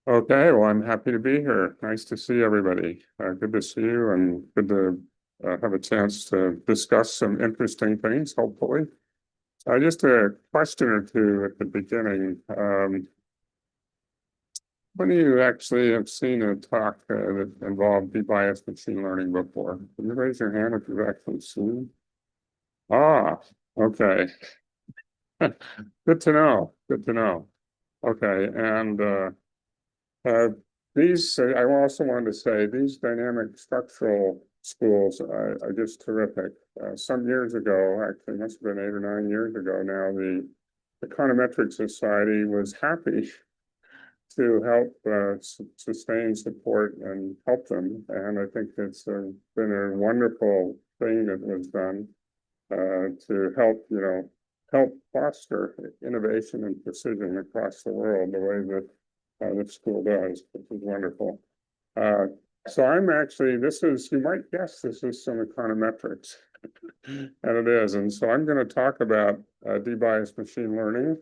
Okay, well, I'm happy to be here. Nice to see everybody. Good to see you and good to have a chance to discuss some interesting things, hopefully. Just a question or two at the beginning. When you actually have seen a talk that involved de-biased machine learning before? Can you raise your hand if you've actually seen? Ah, okay. Good to know. Good to know. Okay, and Uh, I also wanted to say, these dynamic structural schools are just terrific. Some years ago, actually, must have been 8 or 9 years ago now, the Econometric Society was happy to help sustain, support, and help them. And I think it's been a wonderful thing that was done to help, help foster innovation and precision across the world the way that the school does, which is wonderful. Uh, so I'm actually, you might guess this is some econometrics, and it is. And so I'm going to talk about de-biased machine learning,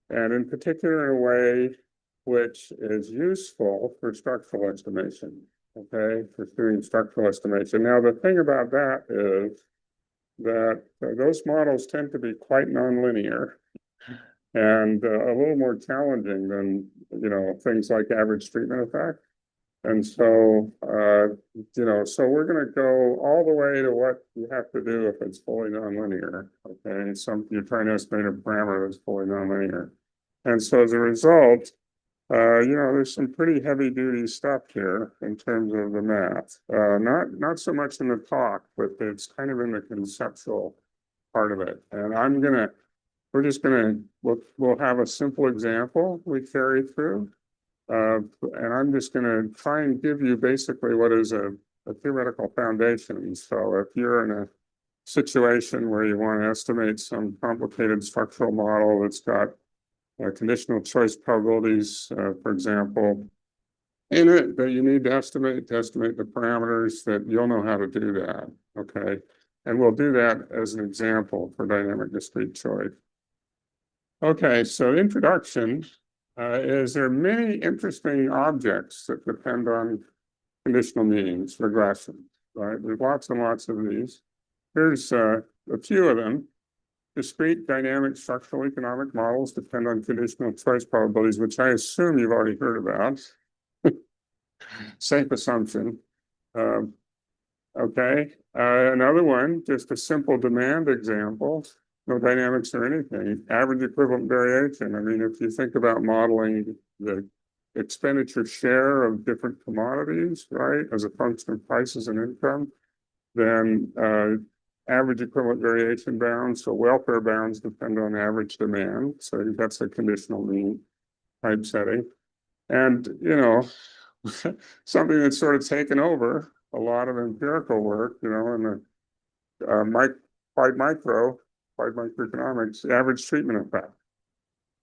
and in particular in a way which is useful for structural estimation, okay, for doing structural estimation. Now, the thing about that is that those models tend to be quite nonlinear and a little more challenging than, things like average treatment effect. And so, so we're going to go all the way to what you have to do if it's fully nonlinear. Okay, you're trying to estimate a parameter that's fully nonlinear. And so as a result, there's some pretty heavy duty stuff here in terms of the math. Not so much in the talk, but it's kind of in the conceptual part of it. And we'll have a simple example we carry through. And I'm just going to try and give you basically what is a theoretical foundation. So if you're in a situation where you want to estimate some complicated structural model that's got conditional choice probabilities, for example, in it that you need to estimate the parameters, that you'll know how to do that. Okay. And we'll do that as an example for dynamic discrete choice. Okay, so introduction is there are many interesting objects that depend on conditional means, regression, right? There's lots and lots of these. Here's a few of them. Discrete dynamic structural economic models depend on conditional choice probabilities, which I assume you've already heard about. Safe assumption. Okay, another one, just a simple demand example. No dynamics or anything. Average equivalent variation. I mean, if you think about modeling the expenditure share of different commodities, right, as a function of prices and income, then average equivalent variation bounds, so welfare bounds depend on average demand. So that's a conditional mean type setting. And, something that's sort of taken over a lot of empirical work, in the applied microeconomics, average treatment effect.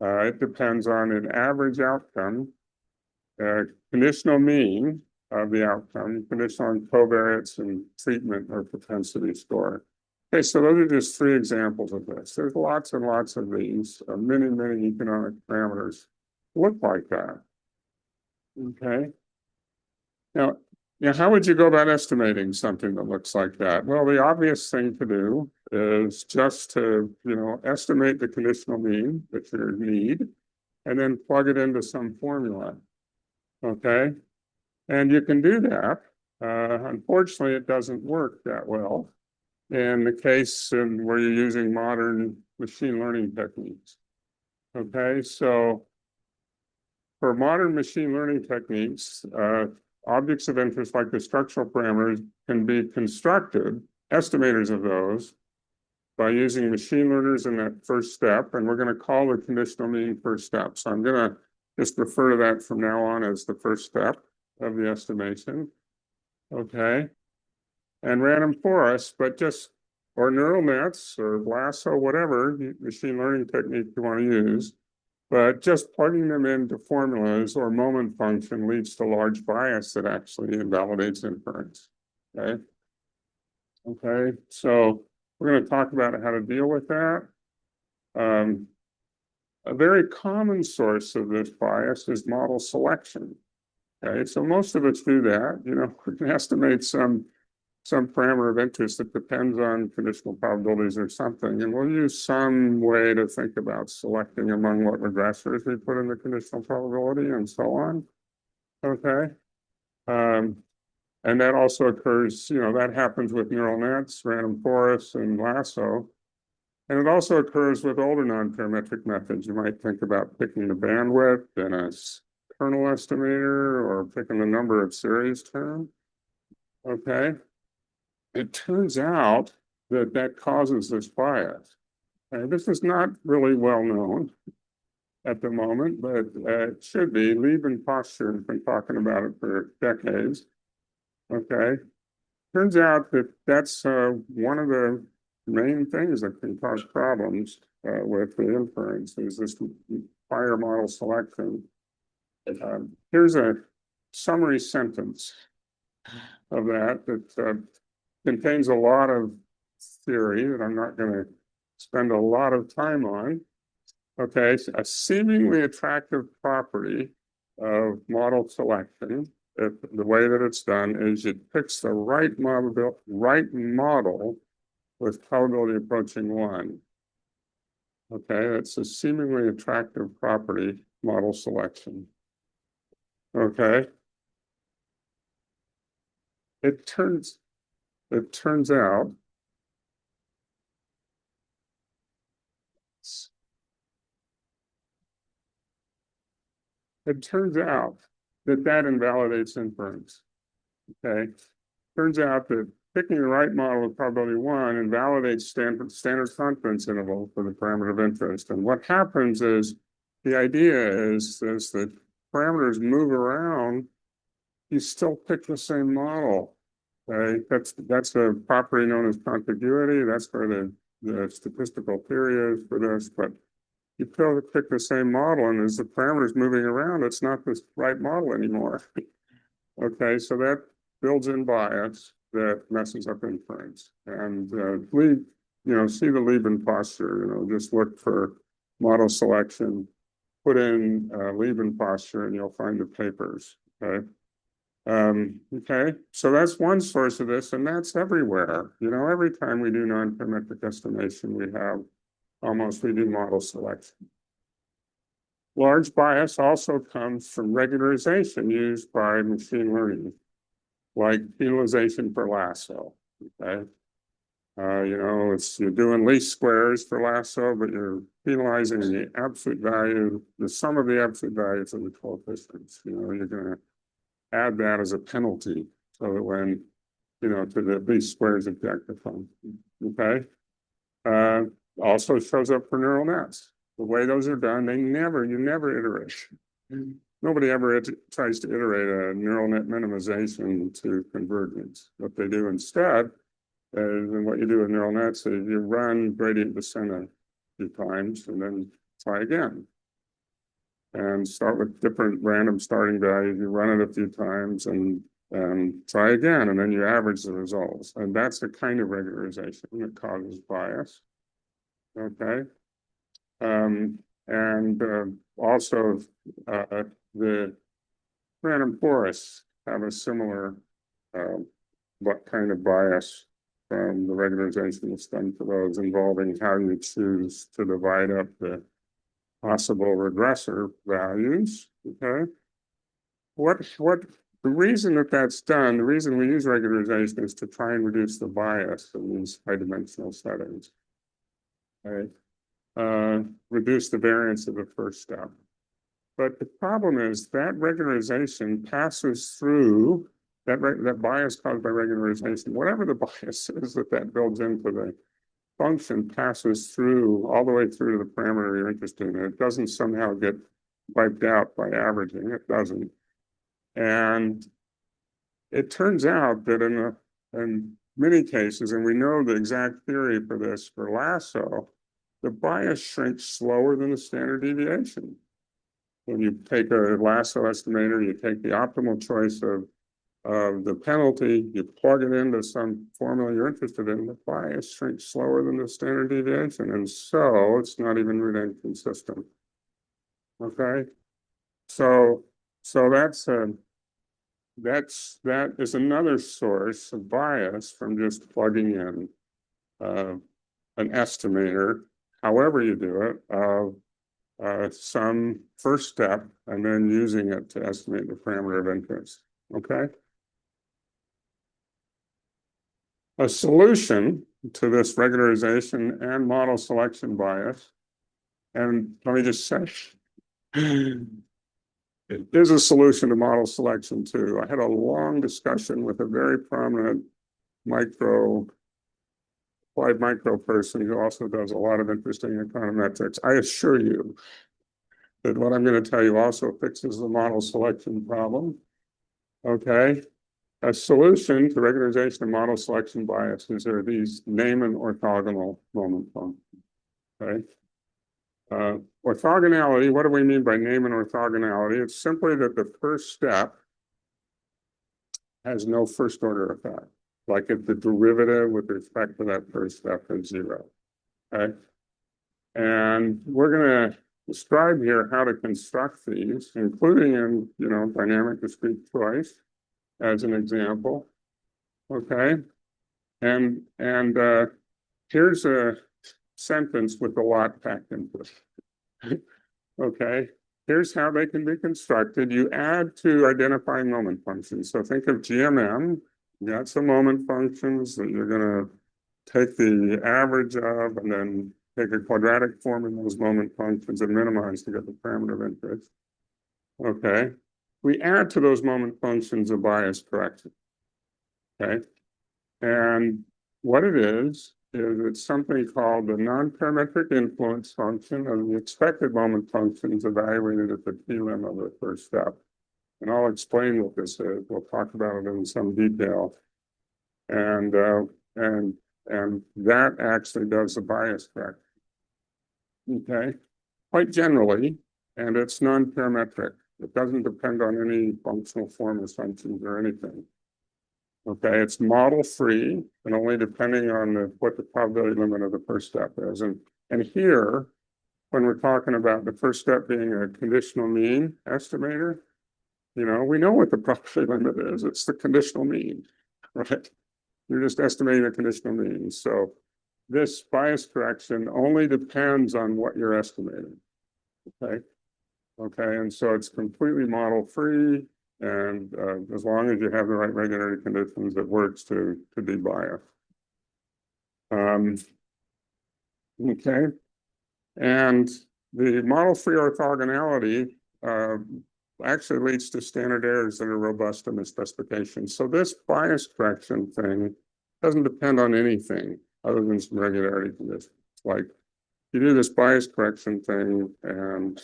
It depends on an average outcome, conditional mean of the outcome, conditional on covariance and treatment or propensity score. Okay, so those are just three examples of this. There's lots and lots of these, many, many economic parameters look like that. Okay. Now, how would you go about estimating something that looks like that? Well, the obvious thing to do is just to, estimate the conditional mean that you need, and then plug it into some formula. Okay? And you can do that. Unfortunately, it doesn't work that well in the case where you're using modern machine learning techniques. Okay, so for modern machine learning techniques, objects of interest like the structural parameters can be constructed, estimators of those, by using machine learners in that first step. And we're going to call the conditional mean first step. So I'm going to just refer to that from now on as the first step of the estimation. Okay. And random forest, or neural nets or lasso, whatever machine learning technique you want to use. But just plugging them into formulas or moment function leads to large bias that actually invalidates inference. Okay. Okay. So we're going to talk about how to deal with that. A very common source of this bias is model selection. Okay, so most of us do that. We can estimate some parameter of interest that depends on conditional probabilities or something, and we'll use some way to think about selecting among what regressors we put in the conditional probability and so on. Okay. And that also occurs, that happens with neural nets, random forests, and lasso. And it also occurs with older non-parametric methods. You might think about picking the bandwidth in a kernel estimator or picking the number of series terms. Okay. It turns out that that causes this bias. Okay? This is not really well known at the moment, but it should be. Lieb and Posture have been talking about it for decades. Okay. Turns out that that's one of the main things that can cause problems with the inference is this prior model selection. Here's a summary sentence of that contains a lot of theory that I'm not going to spend a lot of time on. Okay, so a seemingly attractive property of model selection, the way that it's done is it picks the right model with probability approaching 1. Okay, that's a seemingly attractive property, model selection. Okay. It turns out that invalidates inference. Okay. Turns out that picking the right model with probability 1 invalidates standard confidence interval for the parameter of interest. And what happens is the idea is that parameters move around, you still pick the same model. Okay? That's a property known as contiguity. That's where the statistical theory is for this. But you pick the same model, and as the parameters moving around, it's not the right model anymore. Okay, so that builds in bias that messes up inference. And see the Lieb posture, just look for model selection, put in Lieb posture, and you'll find the papers. Okay. Okay, so that's one source of this, and that's everywhere. Every time we do non-parametric estimation, we do model selection. Large bias also comes from regularization used by machine learning, like penalization for lasso. Okay, you're doing least squares for lasso, but you're penalizing the absolute value, the sum of the absolute values of the coefficients. You're going to add that as a penalty so that when, to the least squares objective function. Okay. Also shows up for neural nets. The way those are done, you never iterate. Nobody ever tries to iterate a neural net minimization to convergence. What they do instead is, and what you do with neural nets is you run gradient descent a few times and then try again. And start with different random starting values. You run it a few times and try again, and then you average the results. And that's the kind of regularization that causes bias. Okay. Also, the random forests have a similar kind of bias from the regularization that's done for those involving how you choose to divide up the possible regressor values. Okay. The reason that's done, the reason we use regularization is to try and reduce the bias in these high-dimensional settings. Okay. Reduce the variance of the first step. But the problem is that regularization passes through that bias caused by regularization, whatever the bias is that builds into the function, passes through all the way through to the parameter you're interested in. It doesn't somehow get wiped out by averaging. It doesn't. And it turns out that in many cases, and we know the exact theory for this for lasso, the bias shrinks slower than the standard deviation. When you take a lasso estimator, you take the optimal choice of the penalty, you plug it into some formula you're interested in, the bias shrinks slower than the standard deviation. And so it's not even root consistent. Okay. So that's that is another source of bias from just plugging in an estimator, however you do it, of some first step and then using it to estimate the parameter of interest. Okay. A solution to this regularization and model selection bias, and let me just say, it is a solution to model selection too. I had a long discussion with a very prominent applied micro person who also does a lot of interesting econometrics. I assure you that what I'm going to tell you also fixes the model selection problem. Okay. A solution to regularization and model selection biases are these name and orthogonal moment functions. Okay. Orthogonality, what do we mean by name and orthogonality? It's simply that the first step has no first order effect. Like if the derivative with respect to that first step is 0. Okay. And we're going to describe here how to construct these, including in, dynamic discrete choice as an example. Okay. And here's a sentence with a lot packed into it. Okay. Here's how they can be constructed. You add to identifying moment functions. So think of GMM. You got some moment functions that you're going to take the average of and then take a quadratic form in those moment functions and minimize to get the parameter of interest. Okay. We add to those moment functions a bias correction. Okay. And what it is it's something called the non-parametric influence function of the expected moment functions evaluated at the t-lim of the first step. And I'll explain what this is. We'll talk about it in some detail. And that actually does the bias correction. Okay. Quite generally, and it's non-parametric. It doesn't depend on any functional form assumptions or anything. Okay, it's model free and only depending on what the probability limit of the first step is. And here, when we're talking about the first step being a conditional mean estimator, we know what the probability limit is. It's the conditional mean, right? You're just estimating the conditional mean. So this bias correction only depends on what you're estimating. Okay. Okay, and so it's completely model free. And as long as you have the right regularity conditions, it works to debias. Okay. And the model-free orthogonality actually leads to standard errors that are robust in the specification. So this bias correction thing doesn't depend on anything other than some regularity conditions. Like you do this bias correction thing and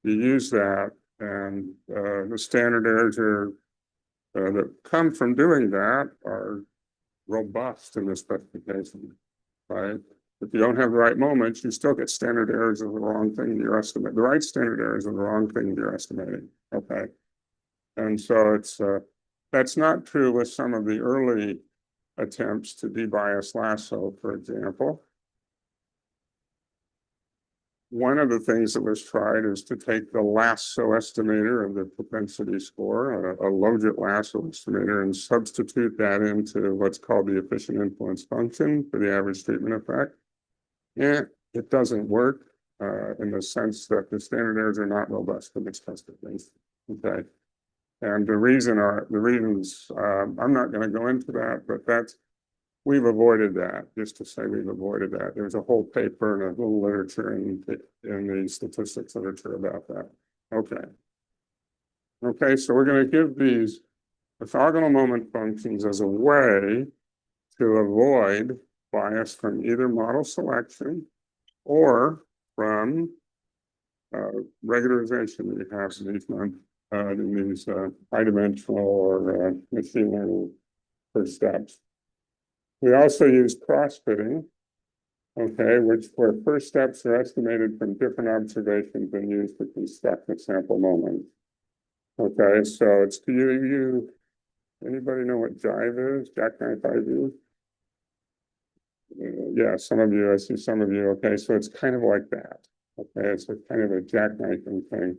you use that, and the standard errors that come from doing that are robust in the specification, right? If you don't have the right moments, you still get standard errors of the wrong thing you're estimating. The right standard errors of the wrong thing you're estimating, okay? And so that's not true with some of the early attempts to debias lasso, for example. One of the things that was tried is to take the lasso estimator of the propensity score, a logit lasso estimator, and substitute that into what's called the efficient influence function for the average treatment effect. And it doesn't work in the sense that the standard errors are not robust in the specification. Okay. And the reasons, I'm not going to go into that, but we've avoided that, just to say we've avoided that. There's a whole paper and a little literature in the statistics literature about that. Okay. Okay, so we're going to give these orthogonal moment functions as a way to avoid bias from either model selection or from regularization that you have in these high-dimensional or machine learning first steps. We also use cross-fitting, okay, where first steps are estimated from different observations and used to construct the sample moment. Okay, so it's anybody know what jive is? Jackknife IV? Yeah, some of you, I see some of you. Okay, so it's kind of like that. Okay, it's a kind of a jackknifing thing.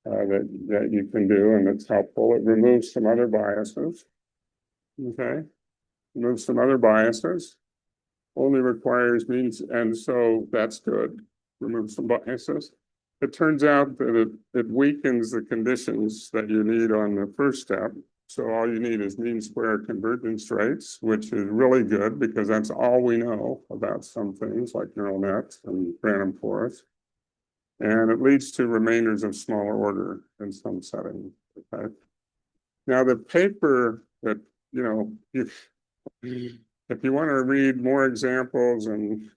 that you can do, and it's helpful. It removes some other biases. Okay, removes some other biases. Only requires means, and so that's good. Remove some biases. It turns out that it weakens the conditions that you need on the first step. So all you need is mean square convergence rates, which is really good because that's all we know about some things like neural nets and random forests. And it leads to remainders of smaller order in some settings. Okay. Now the paper that, you know, if you want to read more examples and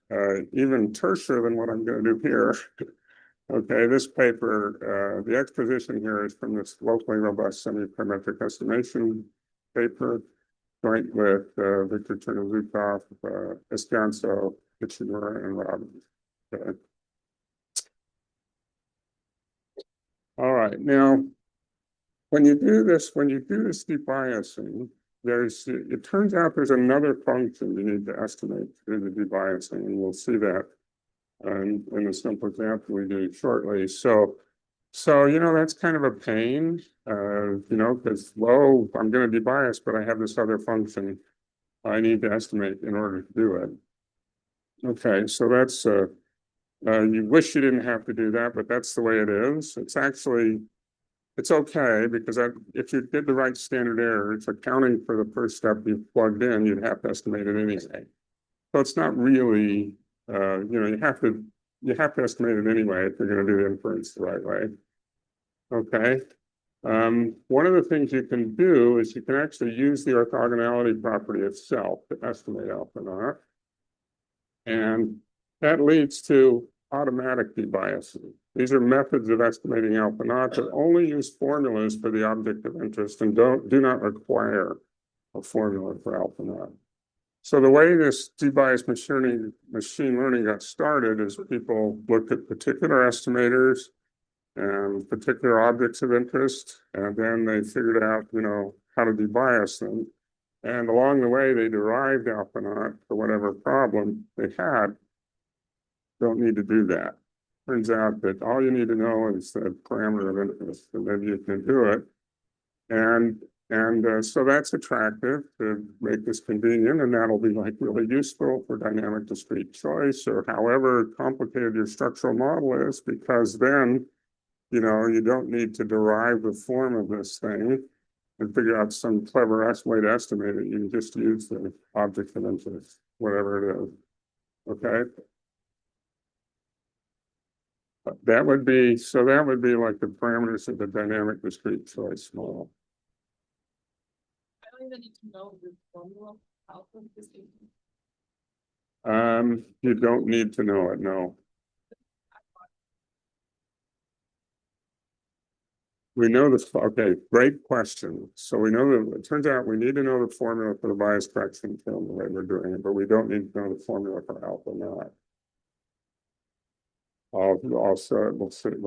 even terser than what I'm going to do here, okay, this paper, the exposition here is from this locally robust semi-parametric estimation paper, joint with Victor Chernozhukov, Escanso, Kitchener, and Robbins. Okay. All right, now, when you do this debiasing, it turns out there's another function you need to estimate through the debiasing, and we'll see that in a simple example we do shortly. So that's kind of a pain, because, well, I'm going to debias, but I have this other function I need to estimate in order to do it. Okay, so that's, you wish you didn't have to do that, but that's the way it is. It's okay because if you did the right standard error, it's accounting for the first step you plugged in, you'd have to estimate it anyway. So it's not really, you have to estimate it anyway if you're going to do the inference the right way. Okay. One of the things you can do is you can actually use the orthogonality property itself to estimate alpha naught. And that leads to automatic debiasing. These are methods of estimating alpha naught that only use formulas for the object of interest and do not require a formula for alpha naught. So the way this debiased machine learning got started is people looked at particular estimators and particular objects of interest, and then they figured out, how to debias them. And along the way, they derived alpha naught for whatever problem they had. Don't need to do that. Turns out that all you need to know is the parameter of interest, and then you can do it. And so that's attractive to make this convenient, and that'll be like really useful for dynamic discrete choice or however complicated your structural model is, because then, you don't need to derive the form of this thing and figure out some clever way to estimate it. You can just use the object of interest, whatever it is. Okay. That would be like the parameters of the dynamic discrete choice model. I don't even need to know the formula alpha distinction. You don't need to know it, no. We know this, okay, great question. So we know that it turns out we need to know the formula for the bias correction term the way we're doing it, but we don't need to know the formula for alpha naught. We'll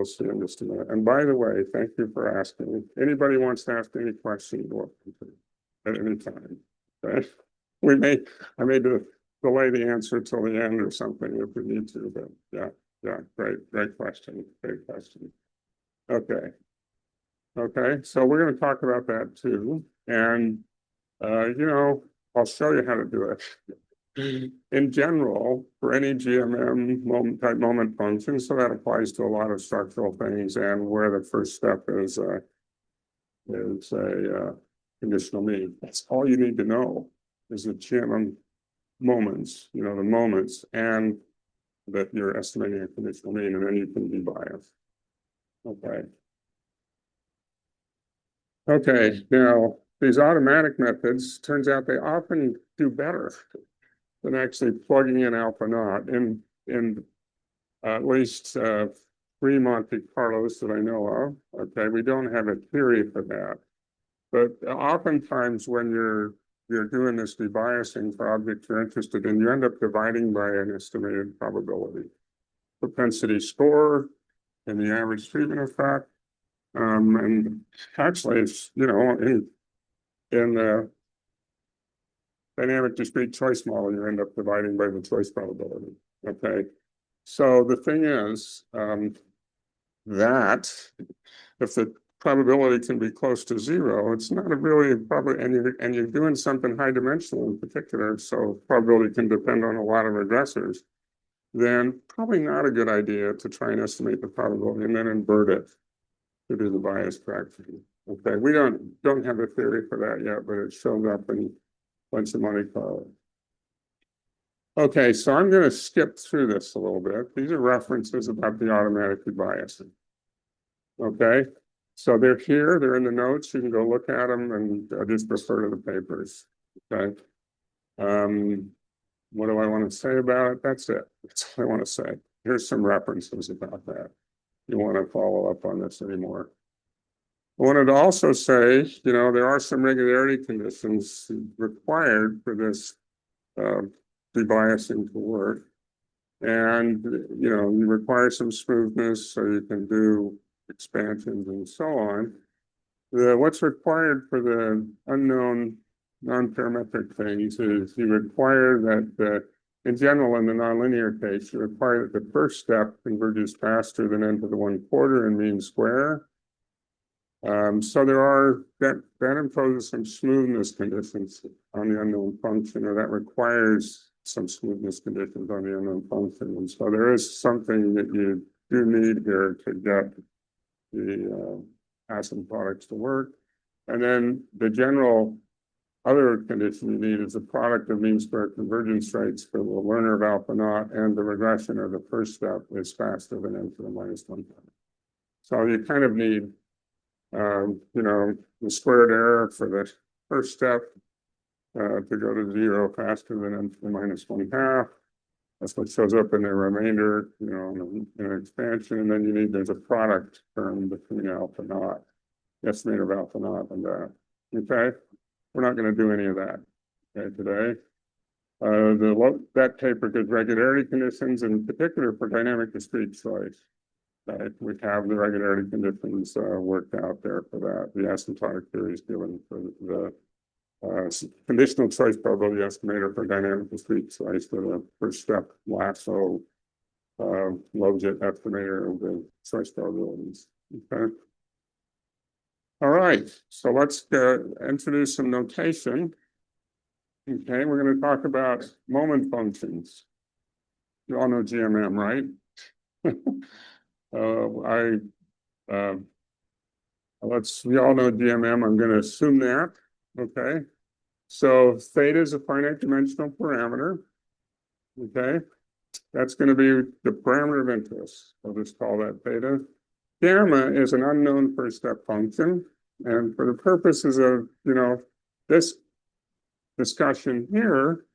see in just a minute. And by the way, thank you for asking. Anybody wants to ask any questions at any time. Okay? I may delay the answer till the end or something if we need to, but yeah, great question. Okay, so we're going to talk about that too. And, I'll show you how to do it. In general, for any GMM type moment function, so that applies to a lot of structural things, and where the first step is a conditional mean. That's all you need to know is the GMM moments, the moments, and that you're estimating a conditional mean, and then you can debias. Okay, now these automatic methods, turns out they often do better than actually plugging in alpha naught. In at least 3 Monte Carlos that I know of. Okay, we don't have a theory for that, but oftentimes when you're doing this debiasing for objects you're interested in, you end up dividing by an estimated probability, propensity score, and the average treatment effect. And actually, it's, in the dynamic discrete choice model, you end up dividing by the choice probability. Okay. So the thing is that if the probability can be close to zero, it's not a really probably, and you're doing something high dimensional in particular, so probability can depend on a lot of regressors, then probably not a good idea to try and estimate the probability and then invert it to do the bias correction. Okay, we don't have a theory for that yet, but it shows up in a bunch of Monte Carlo. Okay, so I'm going to skip through this a little bit. These are references about the automatic biasing. Okay, so they're here, they're in the notes. You can go look at them and just refer to the papers. Okay. What do I want to say about it? That's it. That's all I want to say. Here's some references about that. You want to follow up on this anymore. I wanted to also say, you know, there are some regularity conditions required for this debiasing to work. And, you know, you require some smoothness so you can do expansions and so on. What's required for the unknown non-parametric things is you require that, in general, in the nonlinear case, you require that the first step converges faster than n to the 1/4 in mean square. So there are, that imposes some smoothness conditions on the unknown function, or that requires some smoothness conditions on the unknown function. And so there is something that you do need here to get the asymptotics to work. And then the general other condition you need is a product of mean square convergence rates for the learner of alpha naught, and the regression of the first step is faster than n to the -1. So you kind of need, you know, the squared error for the first step to go to zero faster than n to the -1/2. That's what shows up in the remainder, you know, in an expansion. And then you need, there's a product term between alpha naught, the estimator of alpha naught and that. Okay, we're not going to do any of that today. That paper gives regularity conditions, in particular for dynamic discrete choice. We have the regularity conditions worked out there for that. The asymptotic theory is given for the conditional choice probability estimator for dynamic discrete choice for the first step lasso logit estimator of the choice probabilities. Okay. All right, so let's introduce some notation. Okay, we're going to talk about moment functions. You all know GMM, right? We all know GMM. I'm going to assume that. Okay, so theta is a finite dimensional parameter. Okay, that's going to be the parameter of interest. I'll just call that theta. Gamma is an unknown first step function, and for the purposes of, you know, this discussion here,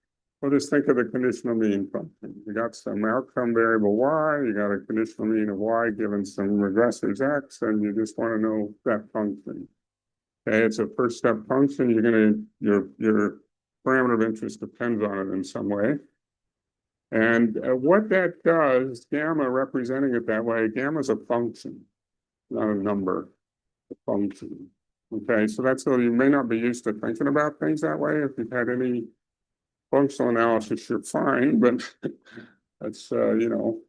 we'll just think of the conditional mean function. You got some outcome variable y, you got a conditional mean of y given some regressors x, and you just want to know that function. Okay, it's a first step function. You're gonna, your parameter of interest depends on it in some way. And what that does, gamma representing it that way, gamma is a function, not a number, a function. Okay, so that's so you may not be used to thinking about things that way. If you've had any functional analysis, you're fine, but that's, you know,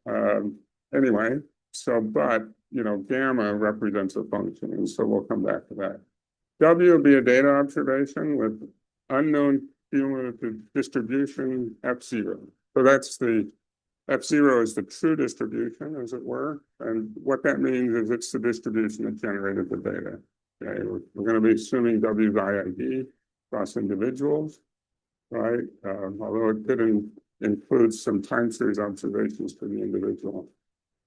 anyway. So, but, you know, gamma represents a function, and so we'll come back to that. W will be a data observation with unknown cumulative distribution F0. So that's the F0 is the true distribution, as it were. And what that means is it's the distribution that generated the data. Okay, we're going to be assuming W is IID across individuals, right? Although it could include some time series observations for the individual.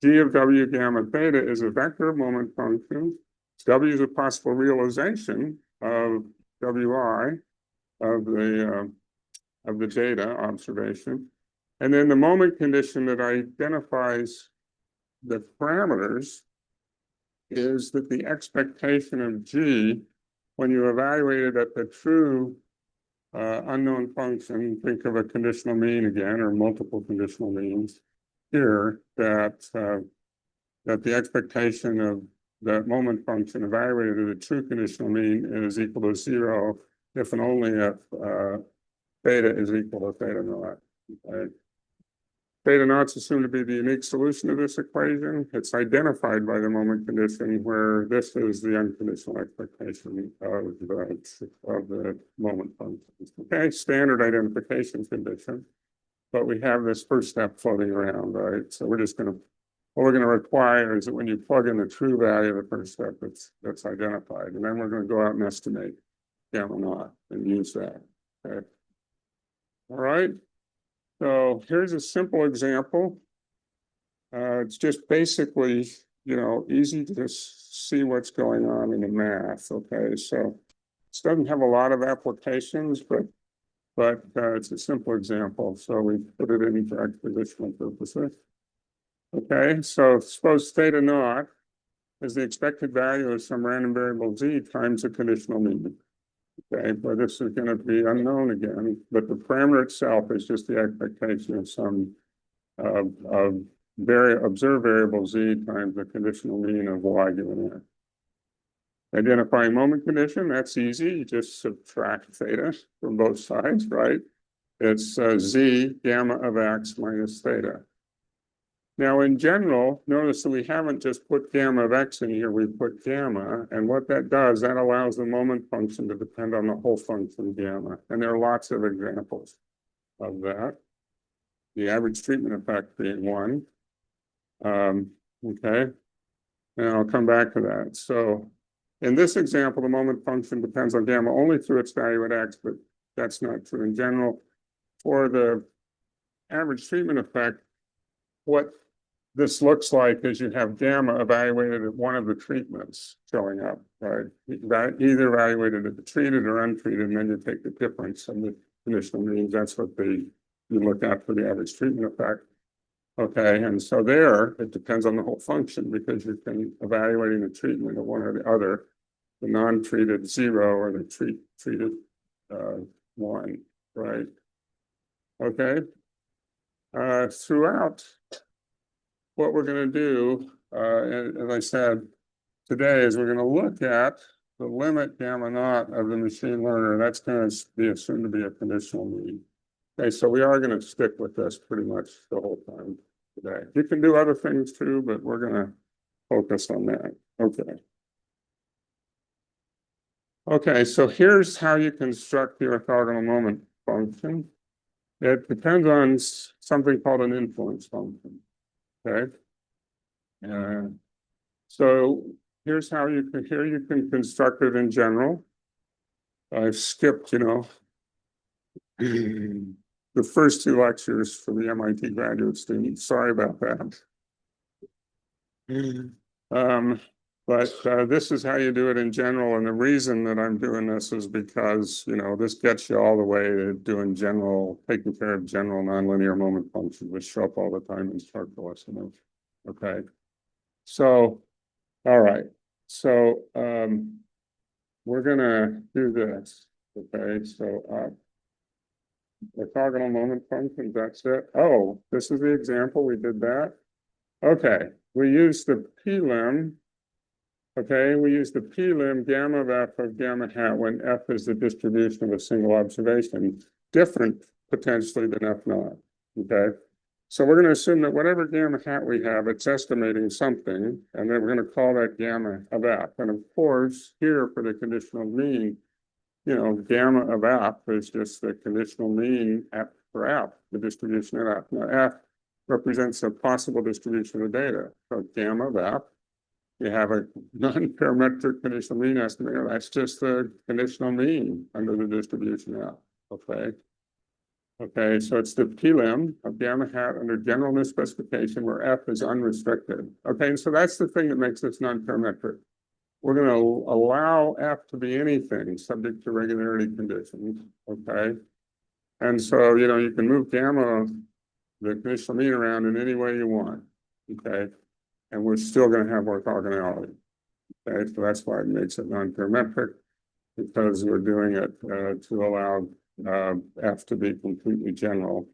G of W gamma theta is a vector moment function. W is a possible realization of Wi of the data observation. And then the moment condition that identifies the parameters is that the expectation of G, when you evaluate it at the true unknown function, think of a conditional mean again, or multiple conditional means here, that the expectation of that moment function evaluated at a true conditional mean is equal to 0 if and only if theta is equal to theta naught. Okay. theta naught's assumed to be the unique solution to this equation. It's identified by the moment condition where this is the unconditional expectation of the moment functions. Okay, standard identification condition. But we have this first step floating around, right? So we're just going to, what we're going to require is that when you plug in the true value of the first step, that's identified. And then we're going to go out and estimate gamma naught and use that. Okay. All right. So here's a simple example. It's just basically, easy to just see what's going on in the math. Okay. So this doesn't have a lot of applications, but it's a simple example, so we put it in for expositional purposes. Okay, so suppose theta naught is the expected value of some random variable z times the conditional mean. Okay, but this is going to be unknown again, but the parameter itself is just the expectation of some observed variable z times the conditional mean of y given x. Identifying moment condition, that's easy. You just subtract theta from both sides, right? It's z gamma of x minus theta. Now, in general, notice that we haven't just put gamma of x in here, we put gamma. And what that does, that allows the moment function to depend on the whole function gamma. And there are lots of examples of that. The average treatment effect being one. Okay, and I'll come back to that. So in this example, the moment function depends on gamma only through its value at x, but that's not true in general. For the average treatment effect, what this looks like is you have gamma evaluated at one of the treatments showing up, right? Either evaluated at the treated or untreated, and then you take the difference of the conditional means. That's what you look at for the average treatment effect. Okay, and so there, it depends on the whole function because you can evaluating the treatment of one or the other, the non-treated 0 or the treated 1, right? Okay. Throughout, what we're going to do, as I said today, is we're going to look at the limit gamma naught of the machine learner. That's going to be assumed to be a conditional mean. Okay, so we are going to stick with this pretty much the whole time today. You can do other things too, but we're going to focus on that. Okay. Okay, so here's how you construct the orthogonal moment function. It depends on something called an influence function. Okay. So here's how you can construct it in general. I've skipped, the first two lectures for the MIT graduate students. Sorry about that. But this is how you do it in general. And the reason that I'm doing this is because, this gets you all the way to doing taking care of general nonlinear moment functions, which show up all the time in structural estimation. Okay. So, all right. So, we're going to do this. Okay. So, orthogonal moment function, that's it. Oh, this is the example. We did that. Okay. We use the p-lim. Okay, we use the p-lim gamma of f of gamma hat when f is the distribution of a single observation, different potentially than f naught. Okay, so we're going to assume that whatever gamma hat we have, it's estimating something, and then we're going to call that gamma of f. And of course, here for the conditional mean, gamma of f is just the conditional mean for f, the distribution of f. Now, f represents a possible distribution of data. So gamma of f. You have a non-parametric conditional mean estimator. That's just the conditional mean under the distribution F. Okay. Okay, so it's the p-lim of gamma hat under general misspecification where F is unrestricted. Okay, and so that's the thing that makes this non-parametric. We're going to allow F to be anything subject to regularity conditions. Okay. And so, you can move gamma, the conditional mean, around in any way you want. Okay. And we're still going to have orthogonality. Okay, so that's why it makes it non-parametric, because we're doing it to allow F to be completely general.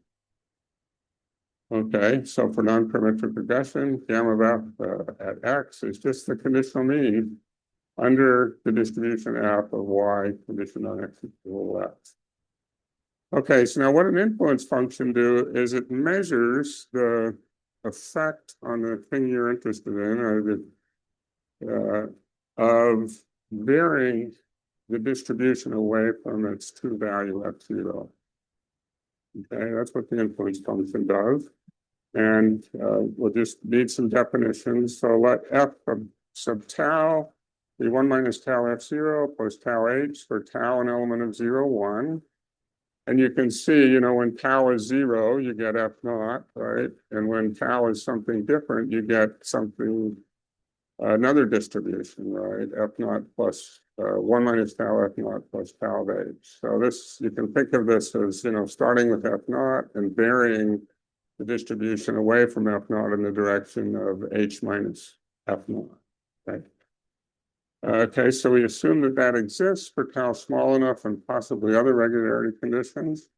Okay, so for non-parametric regression, gamma of F at X is just the conditional mean under the distribution F of Y conditioned on X equal X. Okay, so now what an influence function do is it measures the effect on the thing you're interested in, or of varying the distribution away from its true value f0. Okay, that's what the influence function does. And we'll just need some definitions. So let f of sub tau be 1 minus tau f0 plus tau h for tau an element of 0, 1. And you can see, you know, when tau is 0, you get f naught, right? And when tau is something different, you get something, another distribution, right? F naught plus 1 minus tau f naught plus tau of h. So this, you can think of this as, you know, starting with f naught and varying the distribution away from f naught in the direction of h minus f naught, right? Okay, so we assume that that exists for tau small enough and possibly other regularity conditions.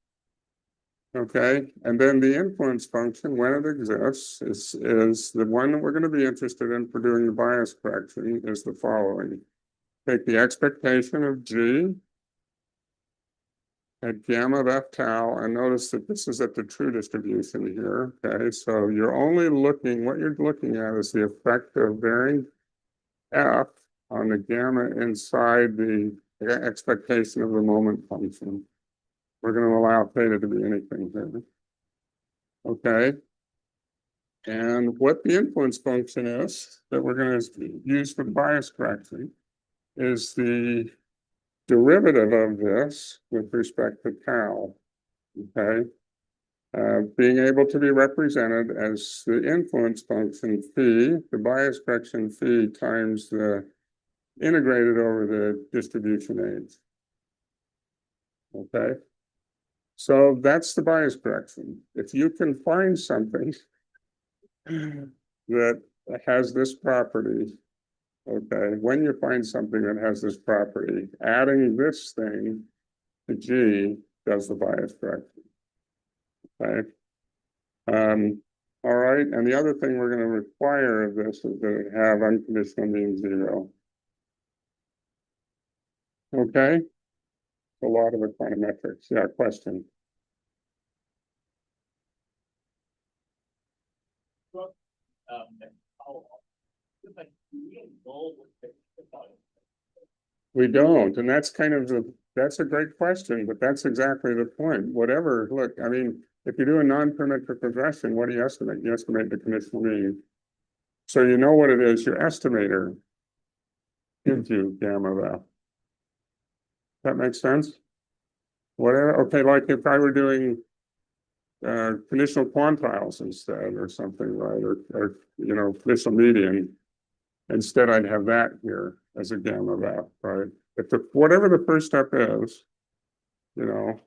Okay, and then the influence function, when it exists, is the one that we're going to be interested in for doing the bias correction is the following. Take the expectation of G at gamma of f tau, and notice that this is at the true distribution here. Okay, so you're only looking, what you're looking at is the effect of varying f on the gamma inside the expectation of the moment function. We're going to allow theta to be anything here. Okay. And what the influence function is that we're going to use for bias correction is the derivative of this with respect to tau. Okay. Being able to be represented as the influence function phi, the bias correction phi times the integrated over the distribution h. Okay. So that's the bias correction. If you can find something that has this property, okay, when you find something that has this property, adding this thing to G does the bias correction. Okay. All right, and the other thing we're going to require of this is that it have unconditional mean 0. Okay. A lot of econometrics. Yeah, question. We don't, and that's kind of that's a great question, but that's exactly the point. Whatever, look, I mean, if you do a non-parametric regression, what do you estimate? You estimate the conditional mean. So you know what it is, your estimator gives you gamma of f. That makes sense? Whatever, okay, like if I were doing conditional quantiles instead or something, right? Or you know, conditional median. Instead, I'd have that here as a gamma of f, right? If whatever the first step is, you know,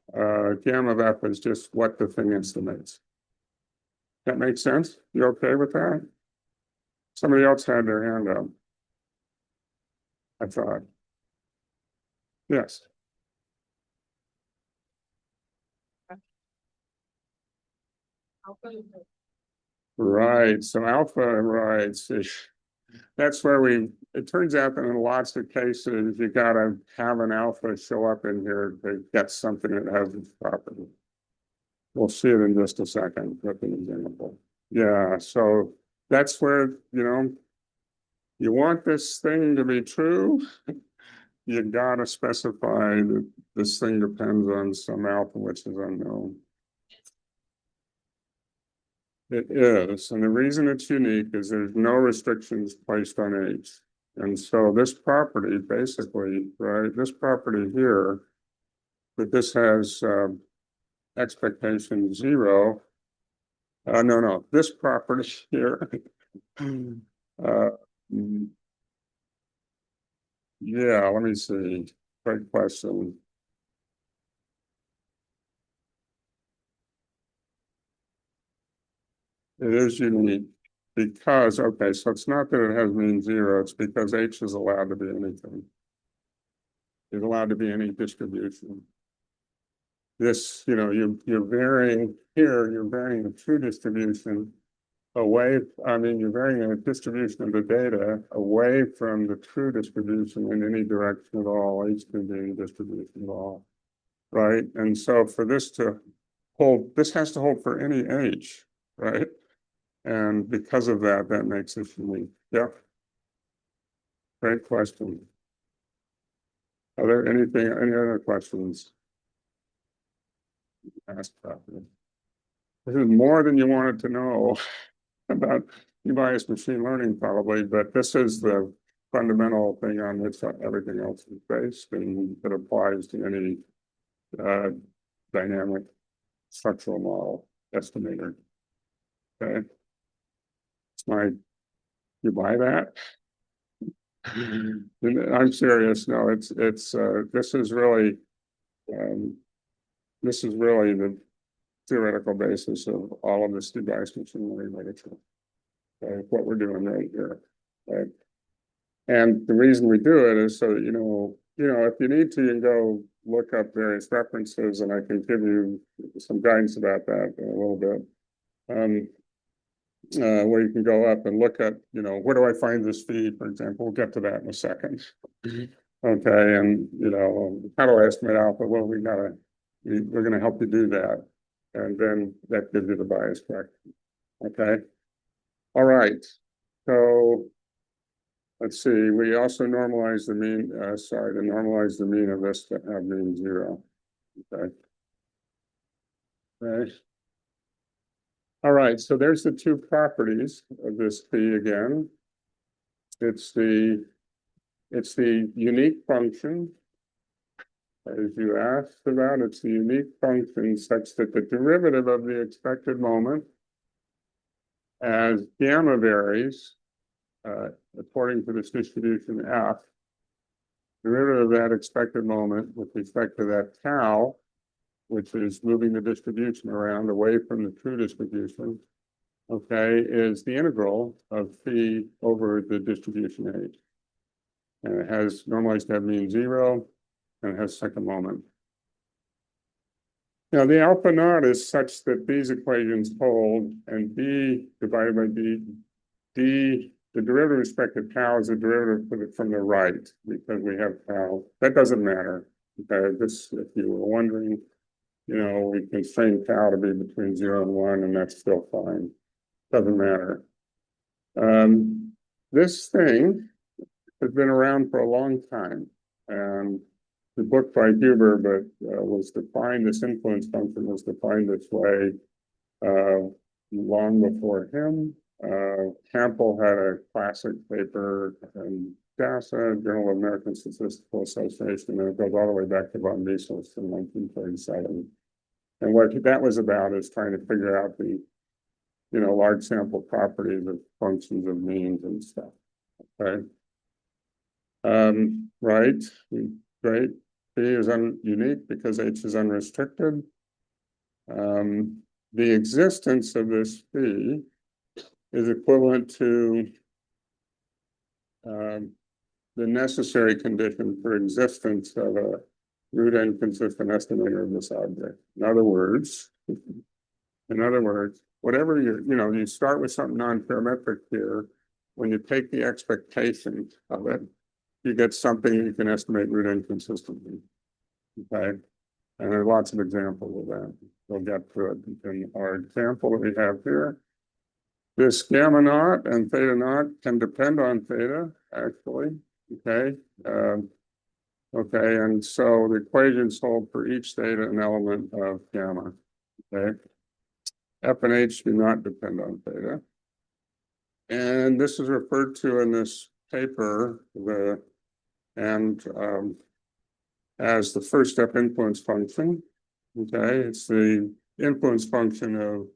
gamma of f is just what the thing estimates. That makes sense? You okay with that? Somebody else had their hand up. I thought. Yes. Right. So alpha, right. So that's where it turns out that in lots of cases, you got to have an alpha show up in here to get something that has this property. We'll see it in just a second with an example. Yeah, so that's where, you know, you want this thing to be true, you got to specify that this thing depends on some alpha, which is unknown. It is, and the reason it's unique is there's no restrictions placed on H. And so this property, basically, right, this property here, that this has expectation 0. No, this property here. Yeah, let me see. Great question. It is unique because, okay, so it's not that it has mean 0, it's because H is allowed to be anything. It's allowed to be any distribution. This, you know, you're varying here, you're varying the true distribution away, I mean, you're varying a distribution of the data away from the true distribution in any direction at all. H can be any distribution at all. right? And so for this to hold, this has to hold for any age, right? And because of that, that makes it unique. Yeah. Great question. Are there any other questions? Ask about this. This is more than you wanted to know about unbiased machine learning, probably, but this is the fundamental thing on which everything else is based, and it applies to any dynamic structural model estimator. Okay. It's my, you buy that? I'm serious. No, this is really the theoretical basis of all of this unbiased machine learning literature. Okay, what we're doing right here. Right. And the reason we do it is so that, if you need to, you can go look up various references, and I can give you some guidance about that in a little bit. Where you can go up and look at, where do I find this feed, for example. We'll get to that in a second. Okay, and, how do I estimate alpha? Well, we're going to help you do that. And then that gives you the bias correction. Okay. All right. So let's see. We also normalize the mean, to normalize the mean of this to have mean 0. Okay. Okay. All right. So there's the two properties of this P again. It's the unique function. As you asked about, it's the unique function such that the derivative of the expected moment as gamma varies according to this distribution F, derivative of that expected moment with respect to that tau, which is moving the distribution around away from the true distribution, okay, is the integral of phi over the distribution H. And it has normalized to have mean 0, and it has second moment. Now, the alpha naught is such that these equations hold, and d divided by d, the derivative with respect to tau is a derivative from the right, because we have tau. That doesn't matter. Okay, if you were wondering, we constrain tau to be between 0 and 1, and that's still fine. Doesn't matter. This thing has been around for a long time, and the book by Huber, but was defined, this influence function was defined this way long before him. Campbell had a classic paper in DASA, Journal of American Statistical Association, and it goes all the way back to von Mises in 1937. And what that was about is trying to figure out the, large sample properties of functions of means and stuff. Okay. Right. Great. P is unique because H is unrestricted. The existence of this P is equivalent to the necessary condition for existence of a root inconsistent estimator of this object. In other words, whatever you start with something non-parametric here, when you take the expectation of it, you get something you can estimate root inconsistently. Okay. And there are lots of examples of that. We'll get to it in our example that we have here. This gamma naught and theta naught can depend on theta, actually. Okay. Okay. And so the equations hold for each theta an element of gamma. Okay. F and H do not depend on theta. And this is referred to in this paper, as the first step influence function. Okay, it's the influence function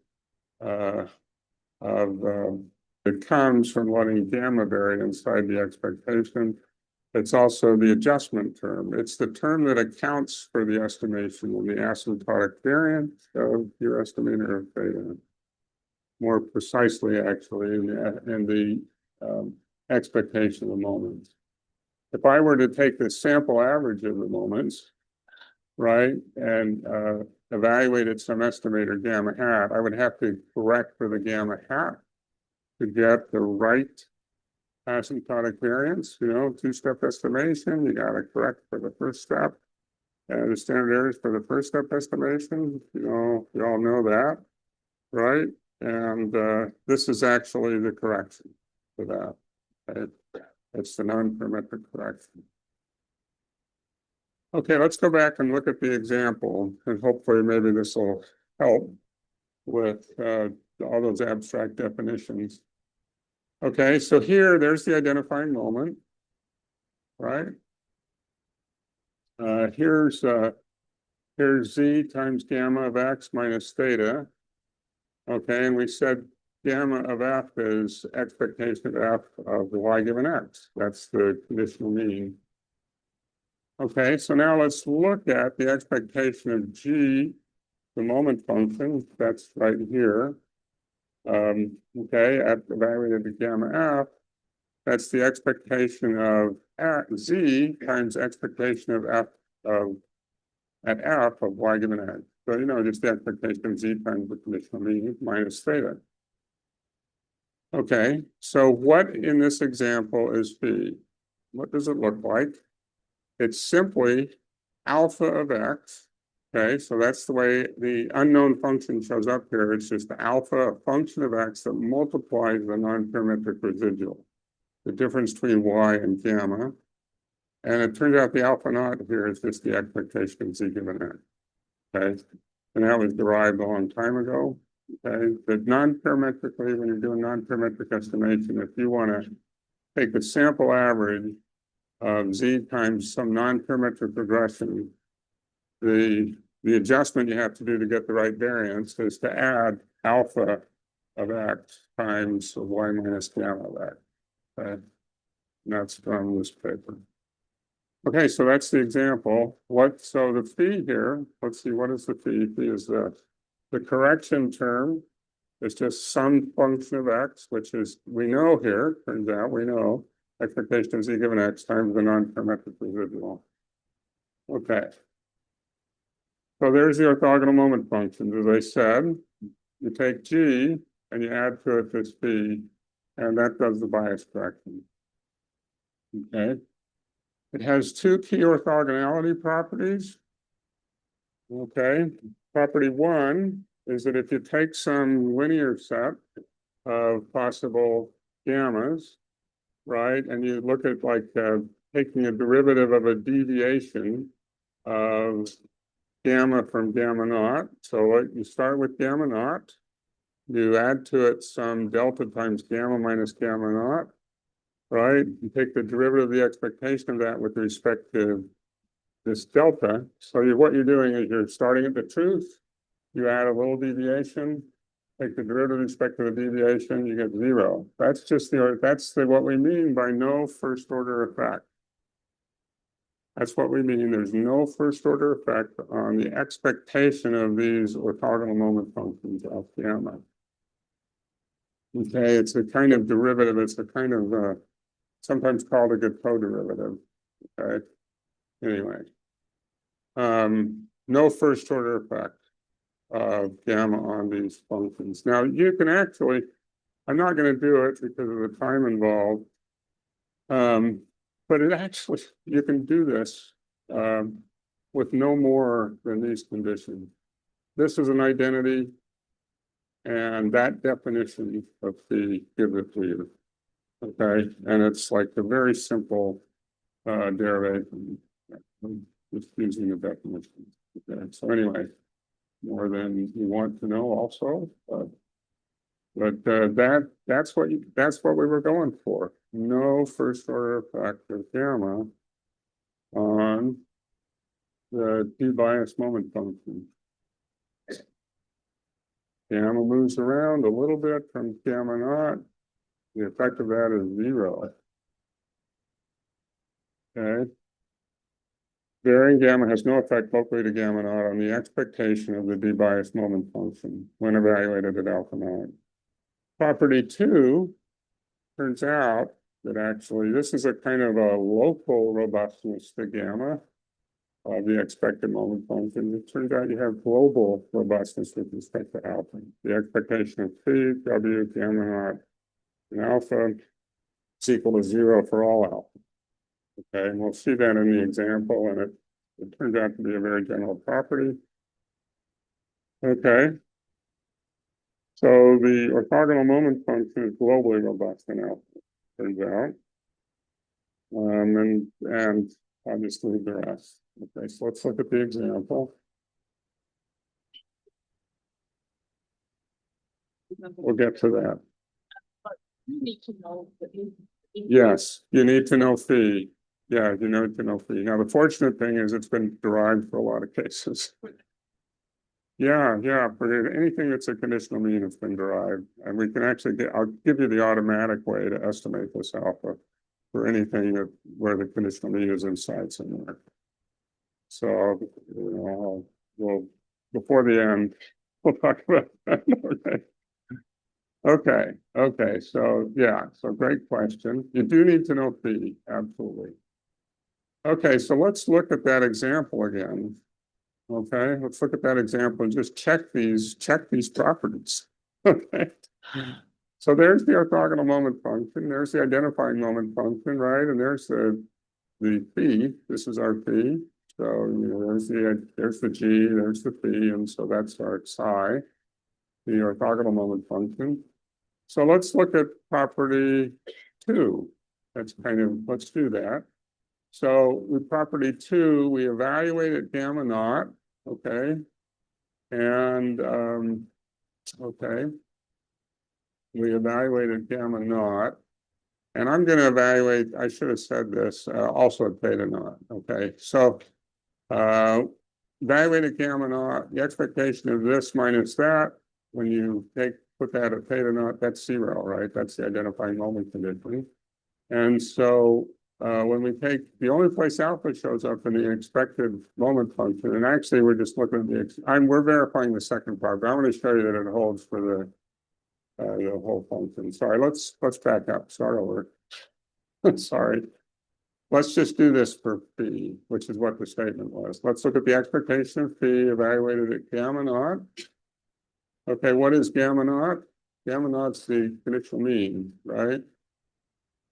it comes from letting gamma vary inside the expectation. It's also the adjustment term. It's the term that accounts for the estimation of the asymptotic variance of your estimator of theta. More precisely, actually, in the expectation of moments. If I were to take the sample average of the moments, right, and evaluate at some estimator gamma hat, I would have to correct for the gamma hat to get the right asymptotic variance. Two-step estimation, you got to correct for the first step. The standard error is for the first step estimation. You all know that, right? And this is actually the correction for that. Right? It's the non-parametric correction. Okay, let's go back and look at the example, and hopefully maybe this will help with all those abstract definitions. Okay, so there's the identifying moment, right? Here's z times gamma of x minus theta. Okay, and we said gamma of f is expectation of f of y given x. That's the conditional mean. Okay, so now let's look at the expectation of g, the moment function. That's right here. Okay, at evaluated at gamma f. That's the expectation of z times expectation of f of at f of y given x. So, just the expectation of z times the conditional mean minus theta. Okay, so what in this example is phi? What does it look like? It's simply alpha of x. Okay, so that's the way the unknown function shows up here. It's just alpha, a function of x that multiplies the non-parametric residual, the difference between y and gamma. And it turns out the alpha naught here is just the expectation of z given x. Okay, and that was derived a long time ago. Okay, but non-parametrically, when you're doing non-parametric estimation, if you want to take the sample average of z times some non-parametric regression, the adjustment you have to do to get the right variance is to add alpha of x times y minus gamma of x. Okay, and that's from this paper. Okay, so that's the example. So the phi here, let's see, what is the phi? Phi is the correction term. It's just some function of x, which is, we know here, turns out we know, expectation of z given x times the non-parametric residual. Okay. So there's the orthogonal moment function. As I said, you take g and you add to it this phi, and that does the bias correction. Okay. It has two key orthogonality properties. Okay. Property one is that if you take some linear set of possible gammas, right, and you look at like taking a derivative of a deviation of gamma from gamma naught. So you start with gamma naught, you add to it some delta times gamma minus gamma naught, right? You take the derivative of the expectation of that with respect to this delta. So what you're doing is you're starting at the truth, you add a little deviation, take the derivative with respect to the deviation, you get zero. That's just what we mean by no first order effect. That's what we mean. There's no first order effect on the expectation of these orthogonal moment functions of gamma. Okay, it's a kind of derivative. It's a kind of sometimes called a good co-derivative. Okay. Anyway, no first order effect of gamma on these functions. Now you can actually, I'm not going to do it because of the time involved. But you can do this with no more than these conditions. This is an identity, and that definition of phi gives it to you. Okay, and it's like a very simple derivation, just using the definition. Okay, so anyway, more than you want to know, also, but that's what we were going for. No first order effect of gamma on the p-bias moment function. Gamma moves around a little bit from gamma naught. The effect of that is zero. Okay. Varying gamma has no effect locally to gamma naught on the expectation of the d-bias moment function when evaluated at alpha naught. Property two turns out that actually this is a kind of a local robustness to gamma of the expected moment function. It turns out you have global robustness with respect to alpha. The expectation of phi, w, gamma naught, and alpha is equal to zero for all alpha. Okay, and we'll see that in the example, and It turns out to be a very general property. Okay. So the orthogonal moment function is globally robust in alpha, turns out. And obviously the rest. Okay, so let's look at the example. We'll get to that. You need to know the. Yes, you need to know phi. Yeah, you need to know phi. Now, the fortunate thing is it's been derived for a lot of cases. Yeah, for anything that's a conditional mean, it's been derived. And we can actually I'll give you the automatic way to estimate this alpha for anything that where the conditional mean is inside somewhere. So, we'll before the end, we'll talk about that. Okay. So yeah, so great question. You do need to know phi, absolutely. Okay, so let's look at that example again. Okay, let's look at that example and just check these properties. Okay. So there's the orthogonal moment function, there's the identifying moment function, right? And there's the phi. This is our phi. So there's the g, there's the phi, and so that's our psi, the orthogonal moment function. So let's look at property 2. Let's do that. So with property 2, we evaluated gamma naught, okay? And, okay, we evaluated gamma naught. And I'm going to evaluate, I should have said this, also at theta naught, okay? So evaluated gamma naught, the expectation of this minus that, when you put that at theta naught, that's 0, right? That's the identifying moment condition. And so when we take the only place alpha shows up in the expected moment function, and actually we're just looking at we're verifying the second part, but I'm going to show you that it holds for the whole function. Sorry, let's back up. Start over. Sorry. Let's just do this for phi, which is what the statement was. Let's look at the expectation of phi evaluated at gamma naught. Okay, what is gamma naught? Gamma naught's the conditional mean, right?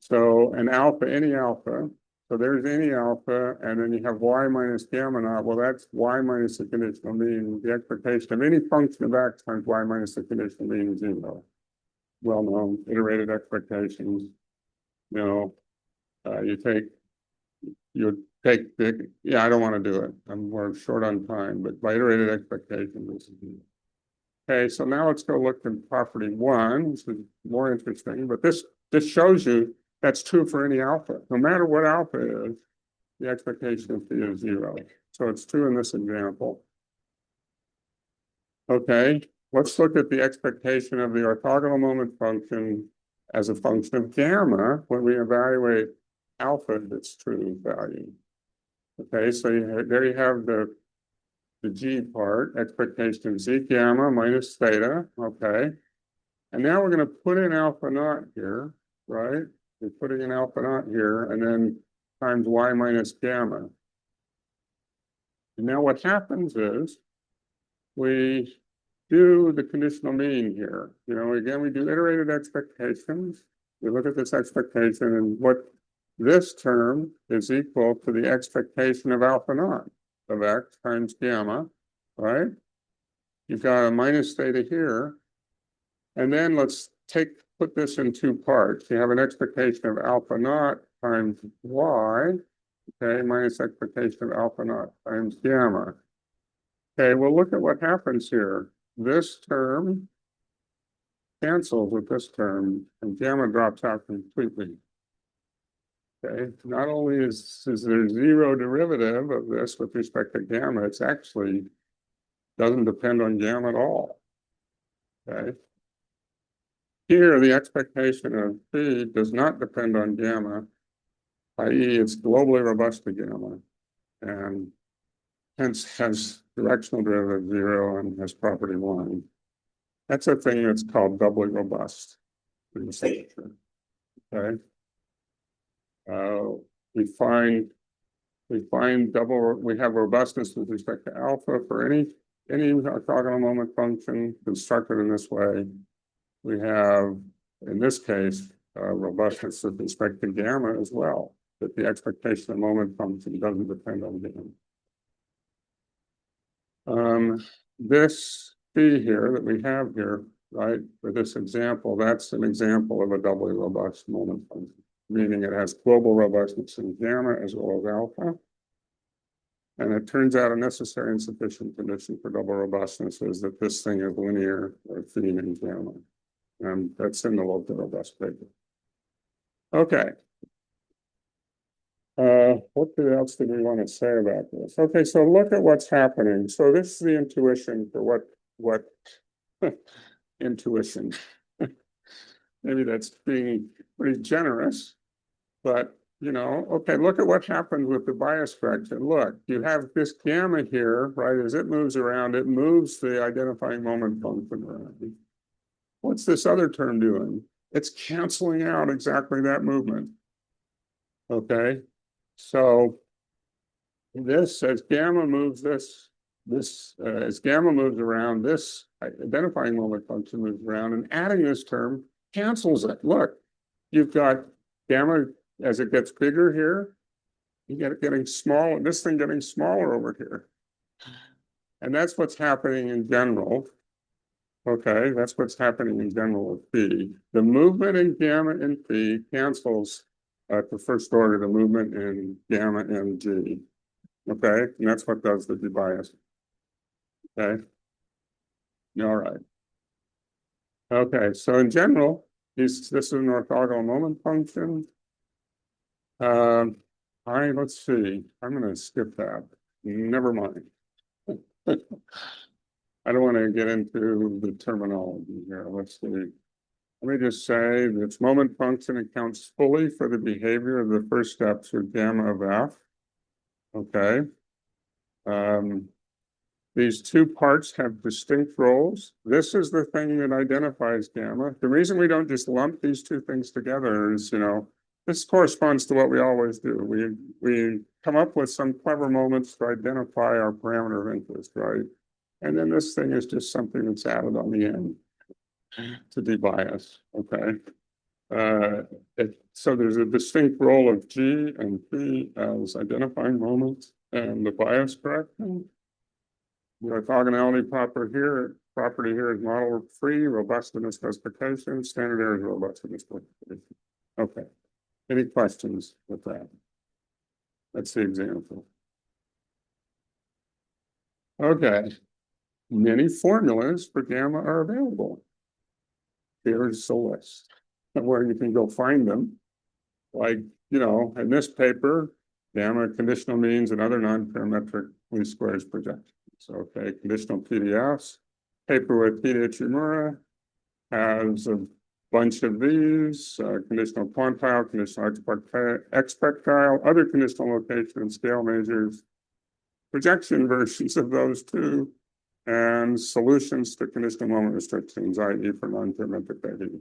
So an alpha, any alpha. So there's any alpha, and then you have y minus gamma naught. Well, that's y minus the conditional mean. The expectation of any function of x times y minus the conditional mean is 0. Well-known iterated expectations. I don't want to do it. We're short on time, but by iterated expectations. Okay, so now let's go look at property 1, which is more interesting, but this shows you that's true for any alpha. No matter what alpha is, the expectation of phi is 0. So it's true in this example. Okay, let's look at the expectation of the orthogonal moment function as a function of gamma when we evaluate alpha at its true value. Okay, so there you have the g part, expectation of z gamma minus theta, okay? And now we're going to put in alpha naught here, right? We're putting in alpha naught here, and then times y minus gamma. And now what happens is we do the conditional mean here. Again, we do iterated expectations. We look at this expectation, and what this term is equal to the expectation of alpha naught of x times gamma, right? You've got a minus theta here. And then let's put this in 2 parts. You have an expectation of alpha naught times y, okay, minus expectation of alpha naught times gamma. Okay, well, look at what happens here. This term cancels with this term, and gamma drops out completely. Okay, not only is there 0 derivative of this with respect to gamma, it's actually doesn't depend on gamma at all. Okay. Here, the expectation of phi does not depend on gamma, i.e., it's globally robust to gamma, and hence has directional derivative 0 and has property 1. That's a thing that's called doubly robust in the signature. Okay. We have robustness with respect to alpha for any orthogonal moment function constructed in this way. We have, in this case, robustness with respect to gamma as well, that the expectation of moment function doesn't depend on gamma. This phi here that we have here, right, for this example, that's an example of a doubly robust moment function, meaning it has global robustness in gamma as well as alpha. And it turns out a necessary and sufficient condition for double robustness is that this thing is linear or phi in gamma. And that's in the local robust paper. Okay. What else did we want to say about this? Okay, so look at what's happening. So this is the intuition for what intuition. Maybe that's being pretty generous, but okay, look at what happens with the bias correction. Look, you have this gamma here, right? As it moves around, it moves the identifying moment function around. What's this other term doing? It's canceling out exactly that movement. Okay, so this, as gamma moves as gamma moves around, this identifying moment function moves around, and adding this term cancels it. Look, you've got gamma as it gets bigger here, you get it getting smaller, this thing getting smaller over here. And that's what's happening in general. Okay, that's what's happening in general with phi. The movement in gamma and phi cancels at the first order the movement in gamma and g. Okay, and that's what does the debias. Okay, all right. Okay, so in general, this is an orthogonal moment function. All right, let's see. I'm going to skip that. Never mind. I don't want to get into the terminology here. Let's see. Let me just say this moment function accounts fully for the behavior of the first steps with gamma of f. Okay. These two parts have distinct roles. This is the thing that identifies gamma. The reason we don't just lump these two things together is, this corresponds to what we always do. We come up with some clever moments to identify our parameter of interest, right? And then this thing is just something that's added on the end to debias, okay? So there's a distinct role of G and P as identifying moments and the bias correction. The orthogonality property here is model free, robust in the specification, standard error is robust in the specification. Okay. Any questions with that? That's the example. Okay. Many formulas for gamma are available. Here's the list of where you can go find them. Like, in this paper, gamma conditional means and other non-parametric least squares projections. Okay, conditional PDFs. Paper with Hida Chimura has a bunch of these, conditional quantile, conditional expectile, other conditional location and scale measures, projection versions of those two, and solutions to conditional moment restrictions, i.e. for non-parametric behavior.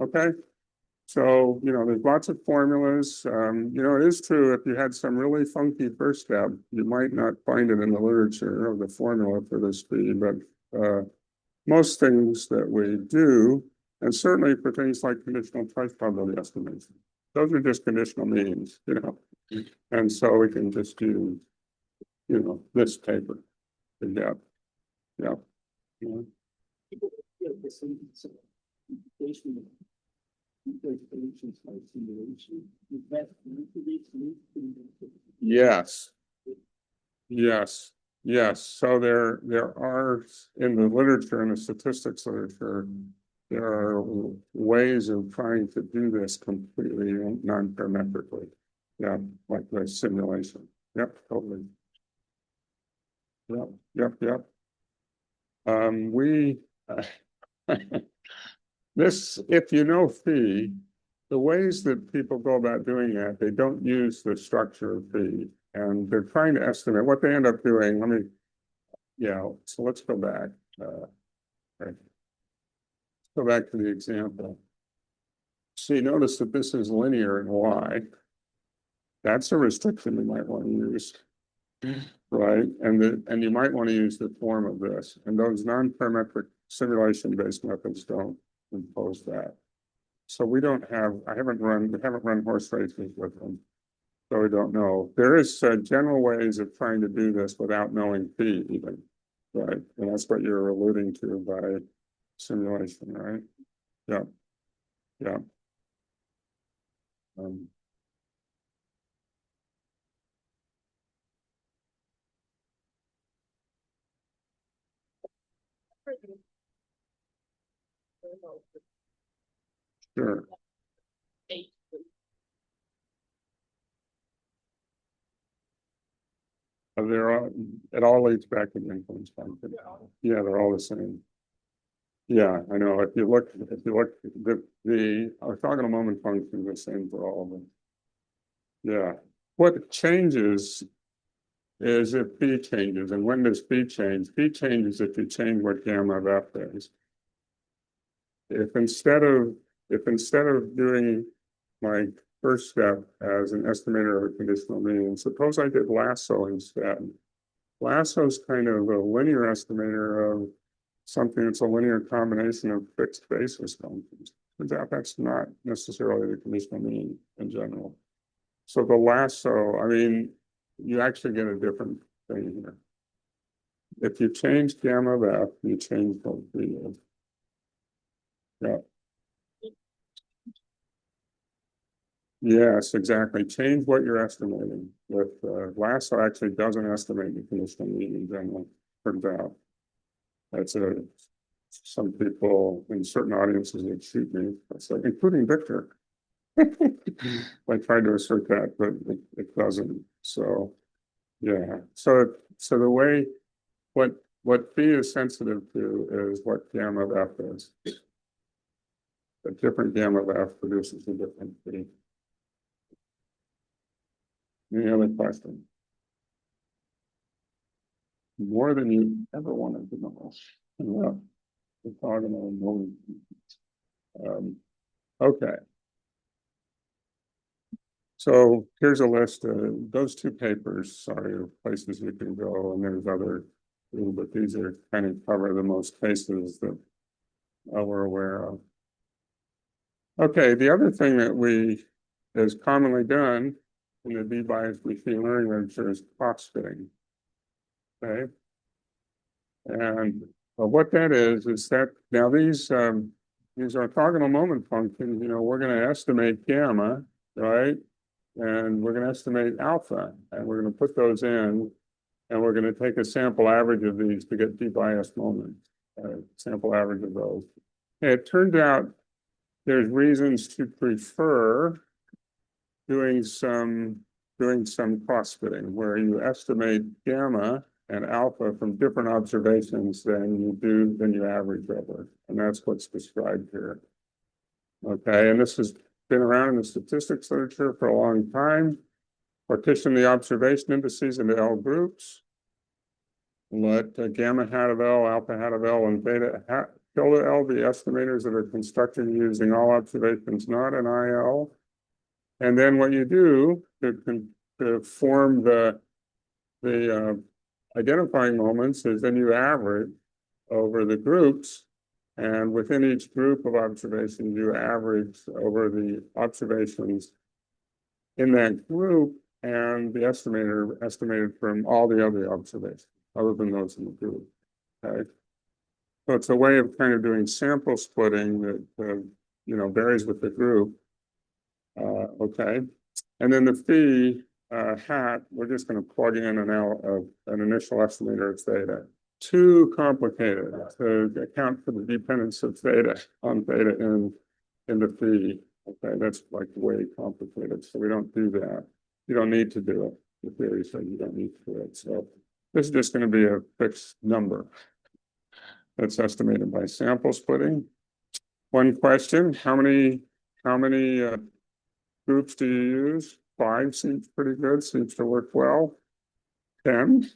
Okay, so, there's lots of formulas. It is true if you had some really funky first step, you might not find it in the literature of the formula for this speed, but most things that we do, and certainly for things like conditional price probability estimation, those are just conditional means, and so we can just use, this paper to get, Yes. Yes. Yes. So there are in the literature, in the statistics literature, there are ways of trying to do this completely non-parametrically. Yeah, like the simulation. Yep, totally. Yep. This, if you know phi, the ways that people go about doing that, they don't use the structure of phi, and they're trying to estimate what they end up doing. So let's go back. Right. Go back to the example. So you notice that this is linear in y. That's a restriction you might want to use, right? And you might want to use the form of this. And those non-parametric simulation-based methods don't impose that. So we haven't run horse races with them. So we don't know. There is general ways of trying to do this without knowing phi even. Right, and that's what you're alluding to by simulation, right? Yeah, yeah. Um, sure. Eight. They're all, it all leads back to the influence function. Yeah, they're all the same. Yeah, I know. If you look, the orthogonal moment function is the same for all of them. Yeah. What changes is if B changes. And when does B change? B changes if you change what gamma of F is. If instead of doing my first step as an estimator of a conditional mean, suppose I did lasso instead. Lasso is kind of a linear estimator of something that's a linear combination of fixed basis functions. Turns out that's not necessarily the conditional mean in general. So the lasso, I mean, you actually get a different thing here. If you change gamma of F, you change both fields. Yeah. Yes, exactly. Change what you're estimating. With lasso actually doesn't estimate the conditional mean in general. Turns out that's some people in certain audiences would shoot me. That's like, including Victor. I tried to assert that, but it doesn't. So yeah. So the way what phi is sensitive to is what gamma of F is. A different gamma of F produces a different phi. Any other questions? More than you ever wanted to know. Yeah. Orthogonal moment. Okay. So here's a list of those two papers. Sorry, are places you can go, and there's other, but these are kind of cover the most cases that we're aware of. Okay, the other thing that is commonly done in the B-biased machine learning literature is cost fitting. Okay, and what that is that now these orthogonal moment functions, we're going to estimate gamma, right? And we're going to estimate alpha, and we're going to put those in, and we're going to take a sample average of these to get B-biased moments, sample average of those. And it turned out there's reasons to prefer doing some cost fitting where you estimate gamma and alpha from different observations than you average over. And that's what's described here. Okay, and this has been around in the statistics literature for a long time. Partition the observation indices into L groups. Let gamma hat of L, alpha hat of L, and beta hat tilde L be estimators that are constructed using all observations not an IL. And then what you do to form the identifying moments is then you average over the groups, and within each group of observations, you average over the observations in that group and the estimator estimated from all the other observations, other than those in the group. Okay. So it's a way of kind of doing sample splitting that varies with the group. Okay. And then the phi hat, we're just going to plug in an initial estimator of theta. Too complicated to account for the dependence of theta on theta in the phi. Okay, that's like way complicated. So we don't do that. You don't need to do it. The theory says you don't need to do it. So this is just going to be a fixed number that's estimated by sample splitting. One question: how many groups do you use? 5 seems pretty good. Seems to work well. 10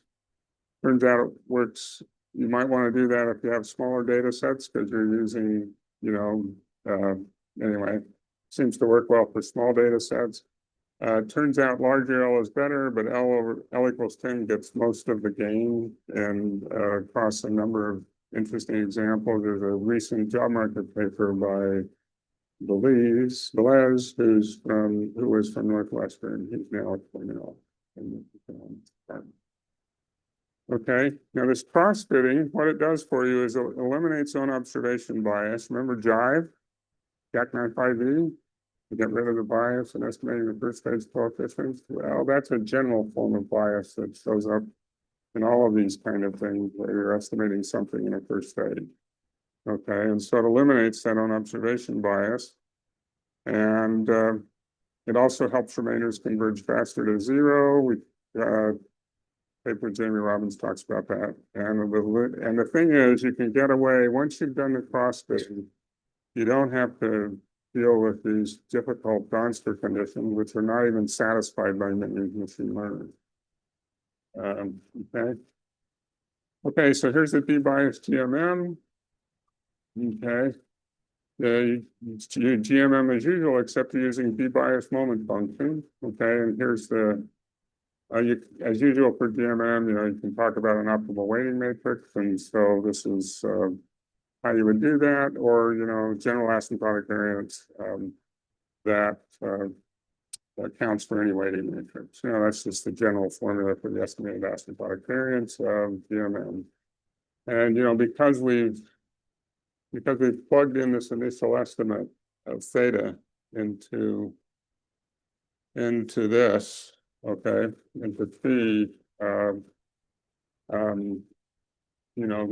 turns out it works. You might want to do that if you have smaller data sets because you're using, anyway. Seems to work well for small data sets. Turns out larger L is better, but L equals 10 gets most of the gain, and across a number of interesting examples. There's a recent job market paper by Velez, who was from Northwestern. He's now at Cornell. Okay, now this cross-fitting, what it does for you is it eliminates own observation bias. Remember jive, jackknife IV? To get rid of the bias and estimating the first stage coefficients. Well, that's a general form of bias that shows up in all of these kind of things where you're estimating something in a first stage. Okay, and so it eliminates that own observation bias. And it also helps remainders converge faster to zero. Paper Jamie Robbins talks about that. And the thing is, you can get away, once you've done the cross-fitting, you don't have to deal with these difficult Donster conditions, which are not even satisfied by many machine learning. Okay. Okay, so here's the B-biased GMM. Okay. GMM as usual, except you're using B-biased moment function. Okay, and here's the as usual for GMM, you can talk about an optimal weighting matrix, and so this is how you would do that, or general asymptotic variance that accounts for any weighting matrix. That's just the general formula for the estimated asymptotic variance of GMM. And because we've plugged in this initial estimate of theta into this, okay, into T, the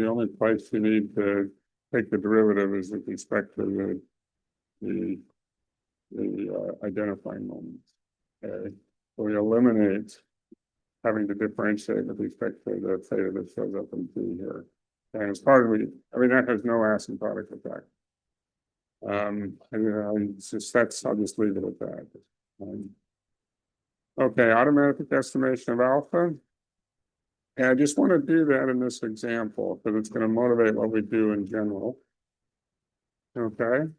only place you need to take the derivative is with respect to the identifying moments. Okay, so we eliminate having to differentiate with respect to the theta that shows up in T here. And as part of that has no asymptotic effect. I'll just leave it at that. Okay, automatic estimation of alpha. And I just want to do that in this example because it's going to motivate what we do in general. Okay.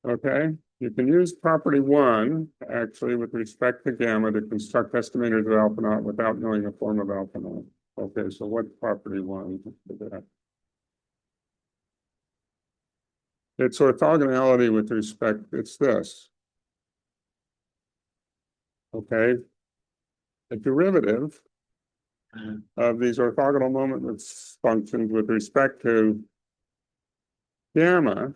Okay, you can use property 1, actually, with respect to gamma to construct estimators of alpha naught without knowing the form of alpha naught. Okay, so what's property 1? It's orthogonality with respect, it's this. Okay, a derivative of these orthogonal moment functions with respect to gamma,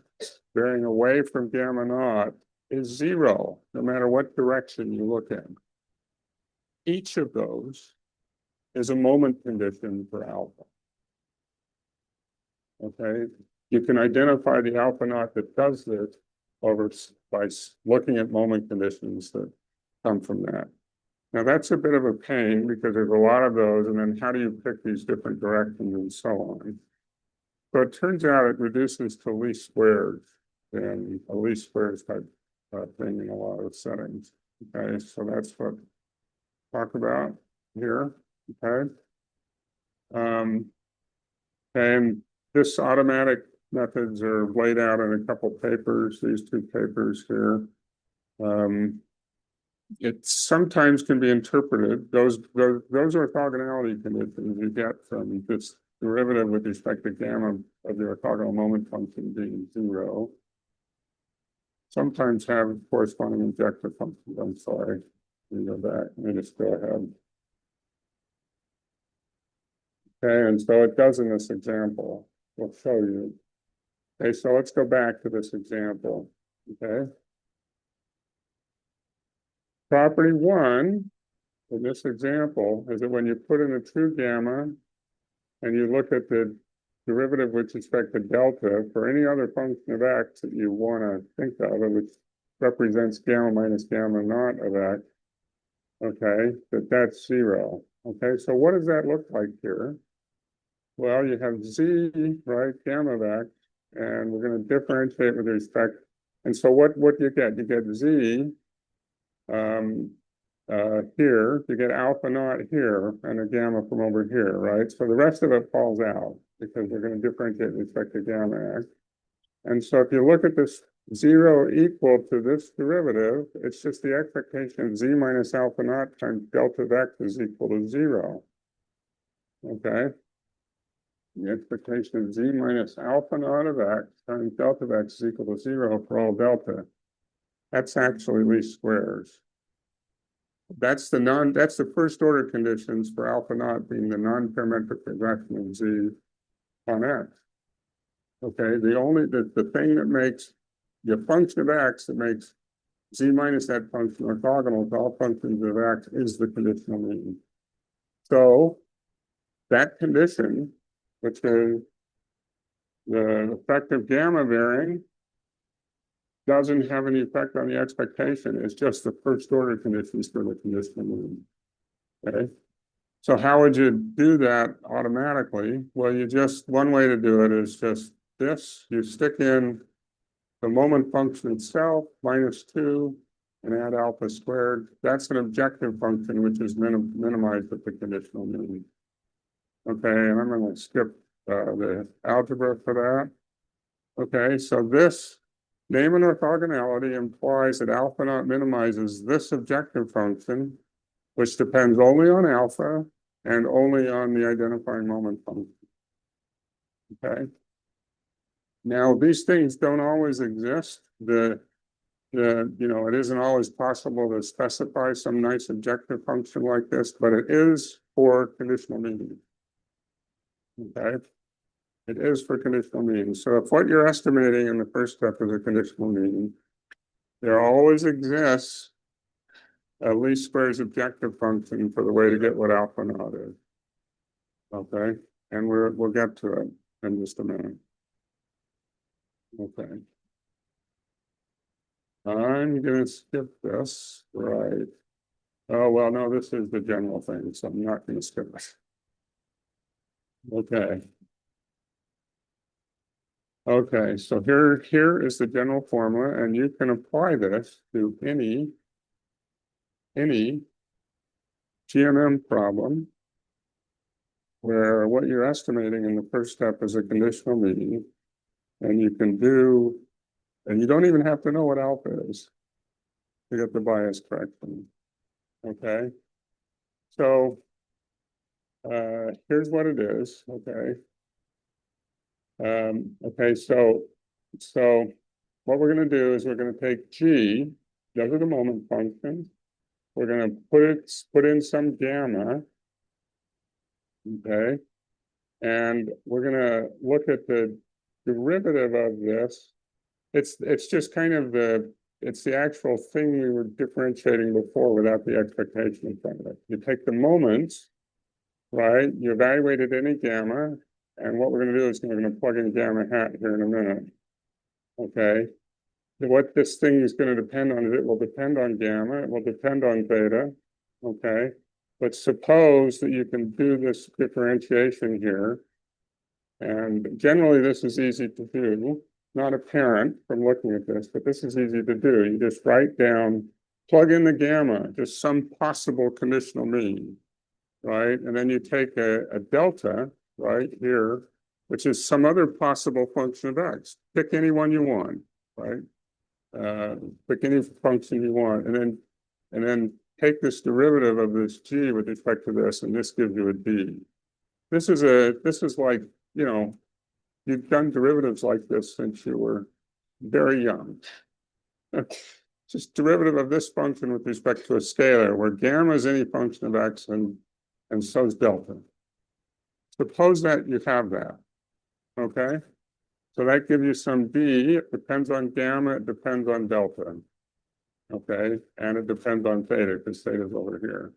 bearing away from gamma naught, is 0, no matter what direction you look in. Each of those is a moment condition for alpha. Okay, you can identify the alpha naught that does this by looking at moment conditions that come from that. Now that's a bit of a pain because there's a lot of those, and then how do you pick these different directions and so on? So it turns out it reduces to least squares and a least squares type thing in a lot of settings. Okay, so that's what I talk about here. Okay. And this automatic methods are laid out in a couple papers, these 2 papers here. It sometimes can be interpreted, those orthogonality conditions you get from this derivative with respect to gamma of the orthogonal moment function being 0. Sometimes have corresponding injective functions. I'm sorry. Let me go back. Let me just go ahead. Okay, and so it does in this example. We'll show you. Okay, so let's go back to this example. Okay. Property 1 in this example is that when you put in a true gamma and you look at the derivative with respect to delta for any other function of x that you want to think of, which represents gamma minus gamma naught of x, okay, that's 0. Okay, so what does that look like here? Well, you have z, right, gamma of x, and we're going to differentiate with respect. And so what do you get? You get z here, you get alpha naught here, and a gamma from over here, right? So the rest of it falls out because we're going to differentiate with respect to gamma x. And so if you look at this 0 equal to this derivative, it's just the expectation of z minus alpha naught times delta of x is equal to 0. Okay? The expectation of z minus alpha naught of x times delta of x is equal to 0 for all delta. That's actually least squares. That's the first order conditions for alpha naught being the non-parametric regression of Z on X. Okay, the thing that makes the function of X that makes Z minus that function orthogonal to all functions of X is the conditional mean. So that condition, which is the effect of gamma varying, doesn't have any effect on the expectation. It's just the first order conditions for the conditional mean. Okay. So how would you do that automatically? Well, one way to do it is just this. You stick in the moment function itself, -2, and add alpha squared. That's an objective function, which is minimized at the conditional mean. Okay, and I'm going to skip the algebra for that. Okay, so this name and orthogonality implies that alpha naught minimizes this objective function, which depends only on alpha and only on the identifying moment function. Okay. Now, these things don't always exist. It isn't always possible to specify some nice objective function like this, but it is for conditional mean. Okay. It is for conditional mean. So if what you're estimating in the first step is a conditional mean, there always exists a least squares objective function for the way to get what alpha naught is. Okay, and we'll get to it in just a minute. Okay. I'm gonna skip this, right? Oh, well, no, this is the general thing, so I'm not gonna skip it. Okay. Okay, so here is the general formula, and you can apply this to any GMM problem where what you're estimating in the first step is a conditional mean, and you don't even have to know what alpha is to get the bias correction. Okay, so here's what it is. Okay, so what we're going to do is we're going to take G, those are the moment functions. We're going to put in some gamma. Okay, and we're going to look at the derivative of this. It's just kind of it's the actual thing we were differentiating before without the expectation in front of it. You take the moments, right? You evaluated any gamma, and what we're going to do is we're going to plug in gamma hat here in a minute. Okay. What this thing is going to depend on is it will depend on gamma, it will depend on beta. Okay. But suppose that you can do this differentiation here. And generally, this is easy to do. Not apparent from looking at this, but this is easy to do. You just write down, plug in the gamma, just some possible conditional mean, right? And then you take a delta, right here, which is some other possible function of X. Pick any one you want, right? Pick any function you want, and then take this derivative of this G with respect to this, and this gives you a D. This is like, you've done derivatives like this since you were very young. Just derivative of this function with respect to a scalar, where gamma is any function of X and so is delta. Suppose that you have that, okay? So that gives you some D. It depends on gamma, it depends on delta, okay? And it depends on theta, because theta is over here.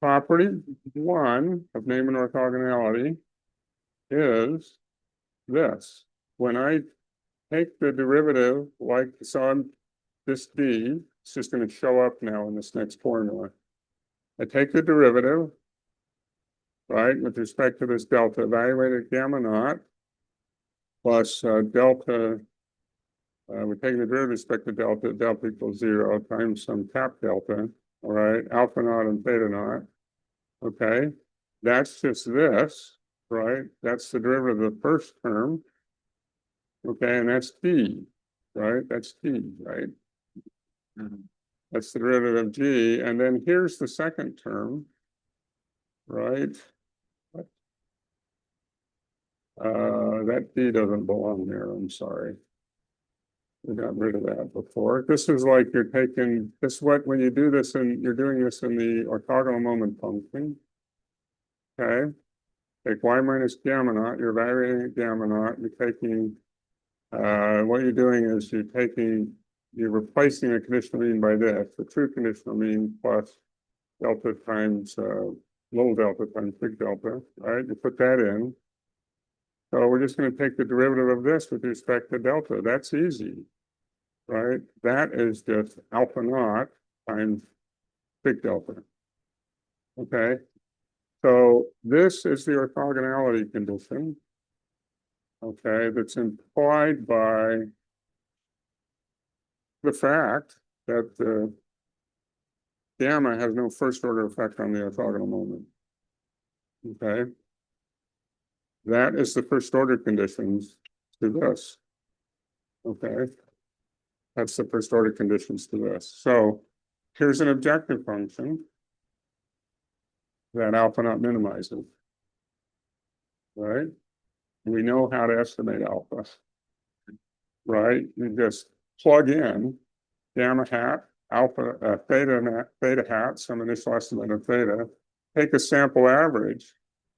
Property 1 of name and orthogonality is this. When I take the derivative, like so this D, it's just going to show up now in this next formula. I take the derivative, right, with respect to this delta, evaluated gamma naught, plus delta, we're taking the derivative with respect to delta equals 0 times some cap delta, all right, alpha naught and theta naught, okay? That's just this, right? That's the derivative of the first term. Okay, and that's D, right? That's D, right? That's the derivative of G. And then here's the second term, right? That D doesn't belong there, I'm sorry. We got rid of that before. This is like you're taking this what when you do this and you're doing this in the orthogonal moment function. Okay. Take y minus gamma naught, you're evaluating gamma naught, you're taking what you're doing is you're replacing the conditional mean by this, the true conditional mean plus delta times little delta times big delta, right? You put that in. So we're just going to take the derivative of this with respect to delta. That's easy, right? That is just alpha naught times big delta. Okay. So this is the orthogonality condition. Okay, that's implied by the fact that gamma has no first order effect on the orthogonal moment. Okay. That is the first order conditions to this. Okay. That's the first order conditions to this. So here's an objective function that alpha naught minimizes. Right? We know how to estimate alpha. Right? You just plug in gamma hat, alpha, theta hat, some initial estimate of theta, take a sample average,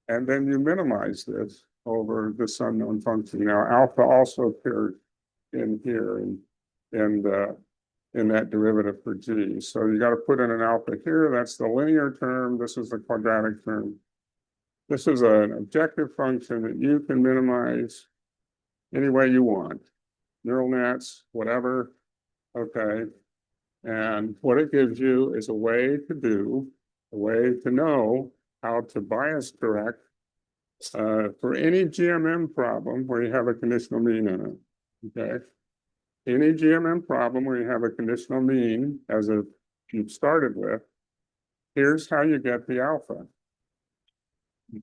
and then you minimize this over this unknown function. Now, alpha also appears in here in that derivative for g. So you got to put in an alpha here. That's the linear term. This is the quadratic term. This is an objective function that you can minimize any way you want. Neural nets, whatever. Okay. And what it gives you is a way to know how to bias correct for any GMM problem where you have a conditional mean in it. Okay. Any GMM problem where you have a conditional mean as you've started with, here's how you get the alpha.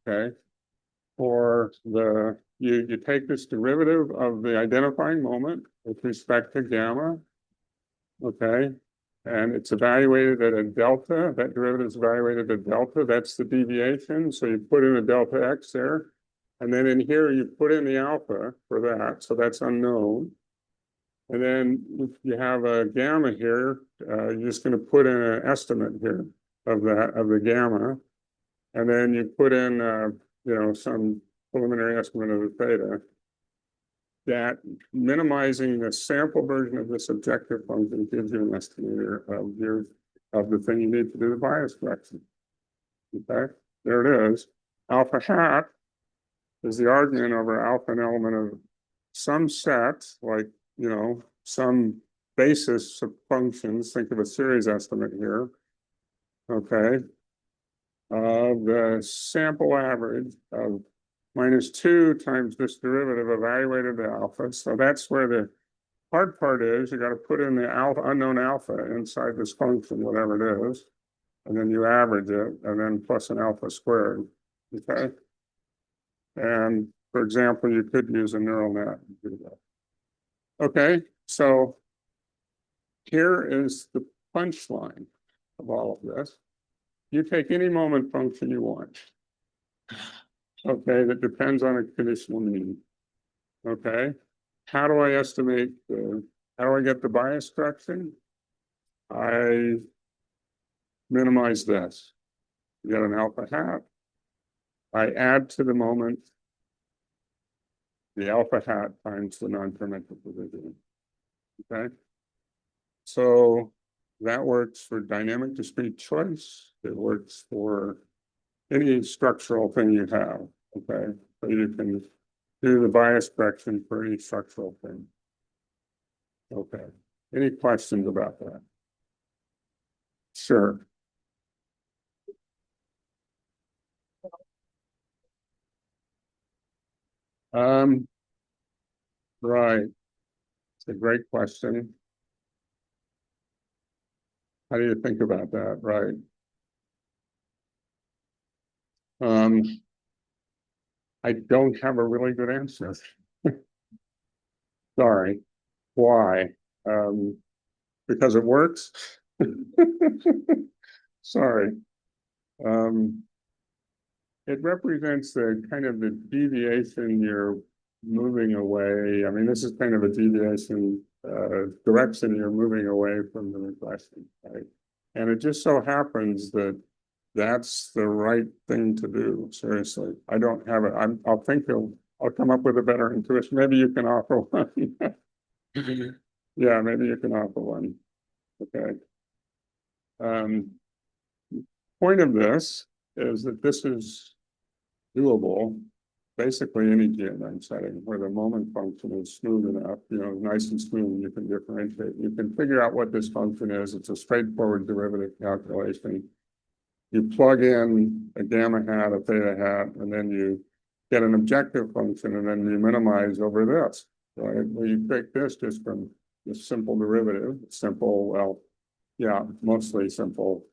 Okay. You take this derivative of the identifying moment with respect to gamma. Okay. And it's evaluated at a delta. That derivative is evaluated at delta. That's the deviation. So you put in a delta x there. And then in here, you put in the alpha for that. So that's unknown. And then if you have a gamma here, you're just going to put in an estimate here of the gamma. And then you put in, some preliminary estimate of the theta. That minimizing the sample version of this objective function gives you an estimator of the thing you need to do the bias correction. Okay, there it is. Alpha hat is the argument over alpha an element of some set, like some basis of functions. Think of a series estimate here. Okay, the sample average of -2 times this derivative evaluated the alpha. So that's where the hard part is. You got to put in the unknown alpha inside this function, whatever it is, and then you average it, and then plus an alpha squared. Okay. And for example, you could use a neural net to do that. Okay. So here is the punchline of all of this. You take any moment function you want. Okay, that depends on a conditional mean. Okay, how do I get the bias correction? I minimize this. You got an alpha hat. I add to the moment the alpha hat times the non-parametric division. Okay, so that works for dynamic discrete choice. It works for any structural thing you have. Okay, so you can do the bias correction for any structural thing. Okay, any questions about that? Sure. Right. It's a great question. How do you think about that? Right. I don't have a really good answer. Sorry. Why? Because it works. Sorry. It represents the kind of the deviation you're moving away. I mean, this is kind of a deviation direction you're moving away from the regression, right? And it just so happens that that's the right thing to do. Seriously, I don't have it. I'll come up with a better intuition. Maybe you can offer one. Yeah, maybe you can offer one. Okay. Point of this is that this is doable. Basically, any GNN setting where the moment function is smooth enough, nice and smooth, you can differentiate. You can figure out what this function is. It's a straightforward derivative calculation. You plug in a gamma hat, a theta hat, and then you get an objective function, and then you minimize over this, right? Well, you take this just from this simple derivative, simple, well, yeah, mostly simple.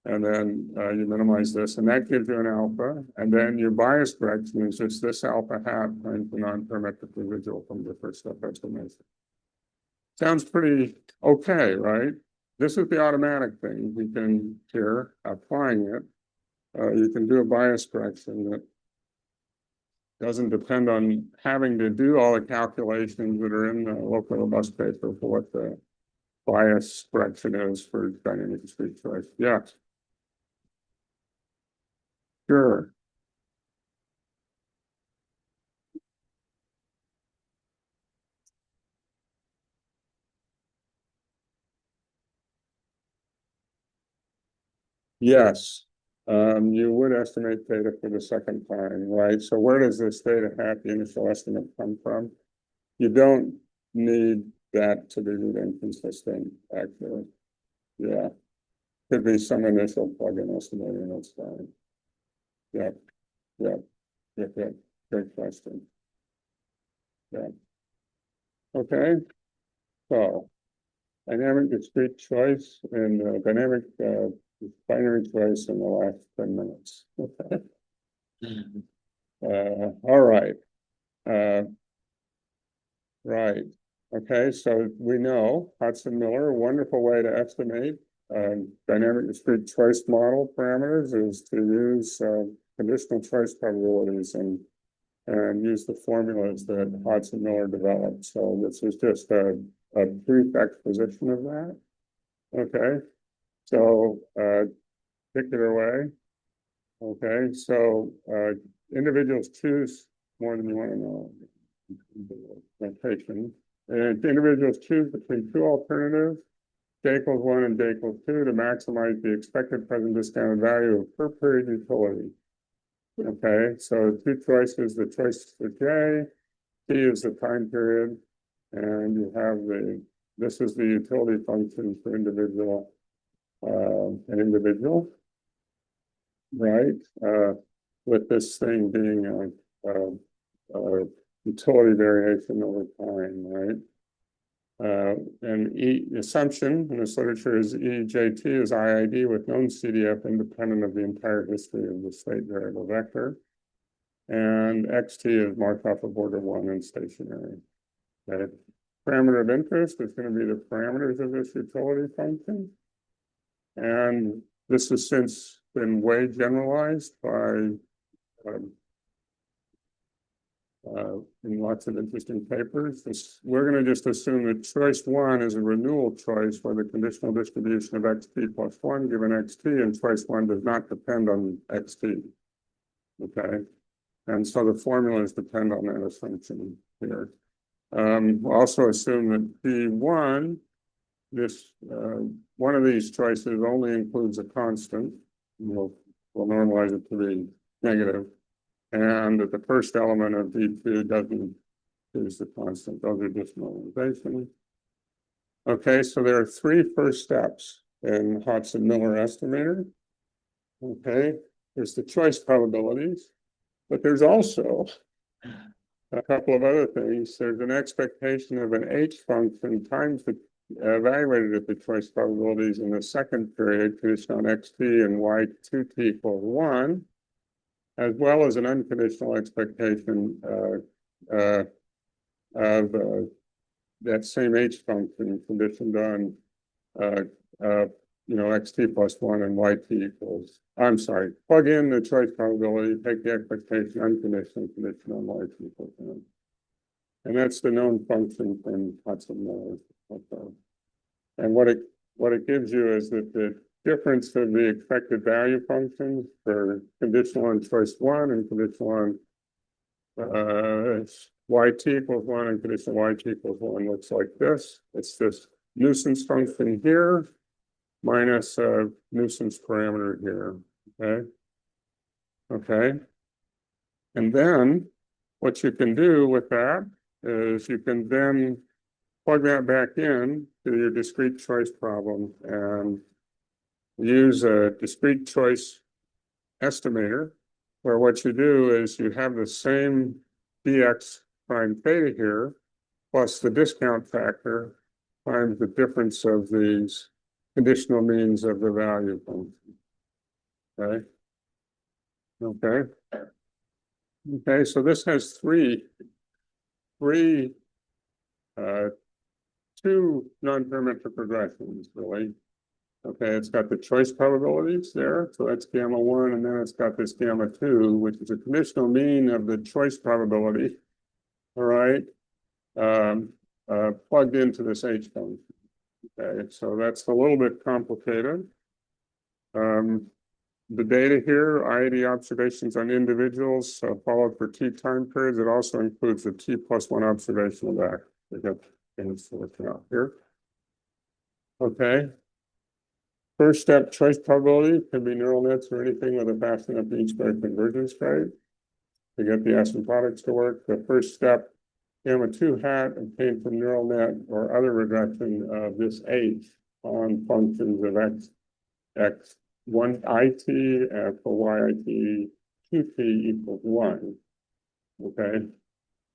And then you minimize this, and that gives you an alpha. And then your bias correction is just this alpha hat times the non-parametric residual from the first step estimation. Sounds pretty okay, right? This is the automatic thing. We can here applying it. You can do a bias correction that doesn't depend on having to do all the calculations that are in the local robust paper for what the bias correction is for dynamic discrete choice. Yeah. Sure. Yes. You would estimate theta for the second time, right? So where does this theta hat, the initial estimate, come from? You don't need that to be root inconsistent, actually. Yeah. Could be some initial plug-in estimating, that's fine. Yeah. Yeah. Yeah. Yeah. Great question. Yeah. Okay. So dynamic discrete choice and dynamic binary choice in the last 10 minutes. Okay. All right. Right. Okay, so we know Hudson-Miller, a wonderful way to estimate dynamic discrete choice model parameters is to use conditional choice probabilities and use the formulas that Hudson-Miller developed. So this is just a brief exposition of that. Okay, so take it away. Okay, so individuals choose more than you want to know. Notation. And individuals choose between two alternatives, J equals 1 and J equals 2, to maximize the expected present discounted value of per period utility. Okay, so two choices, the choice for J, T is the time period, and you have this is the utility function for individual, an individual, right? With this thing being a utility variation over time, right? And assumption in this literature is EJT is IID with known CDF independent of the entire history of the state variable vector. And XT is Markov of order 1 and stationary. Okay. Parameter of interest is going to be the parameters of this utility function. And this has since been way generalized by in lots of interesting papers. We're going to just assume that choice 1 is a renewal choice where the conditional distribution of xt plus 1 given xt, and choice 1 does not depend on xt. Okay, and so the formulas depend on that assumption here. We'll also assume that P1, one of these choices only includes a constant. We'll normalize it to be negative. And that the first element of D2 doesn't use the constant. Those are just normalization. Okay, so there are 3 first steps in Hudson-Miller estimator. Okay, there's the choice probabilities, but there's also a couple of other things. There's an expectation of an H function times the evaluated at the choice probabilities in the second period, conditional on xt and y2t equals 1. As well as an unconditional expectation of that same H function conditioned on, xt plus 1 and yt equals. I'm sorry, plug in the choice probability, take the expectation unconditional condition on yt equals 1. And that's the known function from Hudson-Miller. Okay. And what it gives you is that the difference of the expected value functions for conditional on choice one and conditional on yt equals one and conditional yt equals one looks like this. It's this nuisance function here minus a nuisance parameter here. Okay. Okay. And then what you can do with that is you can then plug that back in to your discrete choice problem and use a discrete choice estimator, where what you do is you have the same dx prime theta here, plus the discount factor times the difference of these conditional means of the value function. Okay. Okay. Okay, so this has two non-parametric regressions, really. Okay, it's got the choice probabilities there, so that's gamma 1, and then it's got this gamma 2, which is a conditional mean of the choice probability, all right, plugged into this H function. Okay, so that's a little bit complicated. The data here, ID observations on individuals followed for T time periods. It also includes the T+1 observation of that. We got things to look out here. Okay. First step, choice probability can be neural nets or anything with a fast enough mean square convergence rate to get the asymptotics to work. The first step, gamma 2 hat obtained from neural net or other regression of this H on functions of x 1 it for yit 2t equals 1. Okay,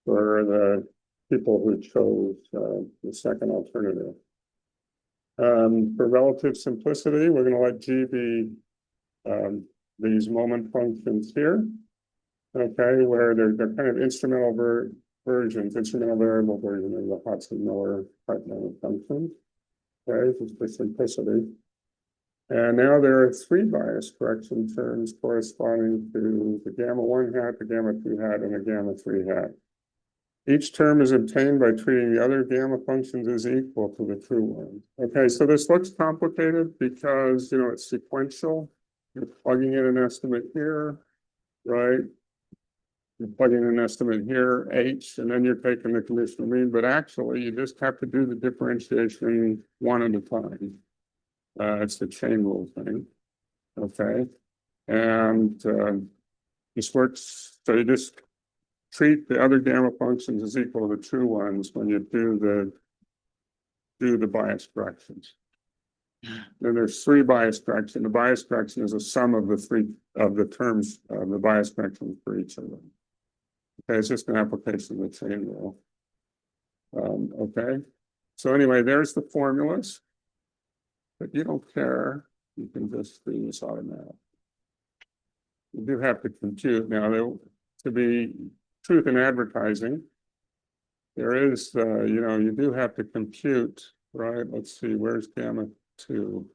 for the people who chose the second alternative. For relative simplicity, we're going to let G be these moment functions here. Okay, where they're kind of instrumental versions, instrumental variable version of the Hodson-Miller function. Okay, just for simplicity. And now there are three bias correction terms corresponding to the gamma 1 hat, the gamma 2 hat, and the gamma 3 hat. Each term is obtained by treating the other gamma functions as equal to the true ones. Okay, so this looks complicated because, you know, it's sequential. You're plugging in an estimate here, right? You're plugging in an estimate here, H, and then you're taking the conditional mean, but actually you just have to do the differentiation one at a time. It's the chain rule thing. Okay. And this works. So you just treat the other gamma functions as equal to the true ones when you do the bias corrections. Then there's three bias corrections. The bias correction is a sum of the three of the terms of the bias corrections for each of them. Okay, it's just an application of the chain rule. Okay. So anyway, there's the formulas. But you don't care, you can just do this automatic. You do have to compute. Now, to be truth in advertising, there is, you know, you do have to compute, right? Let's see, where's gamma 2?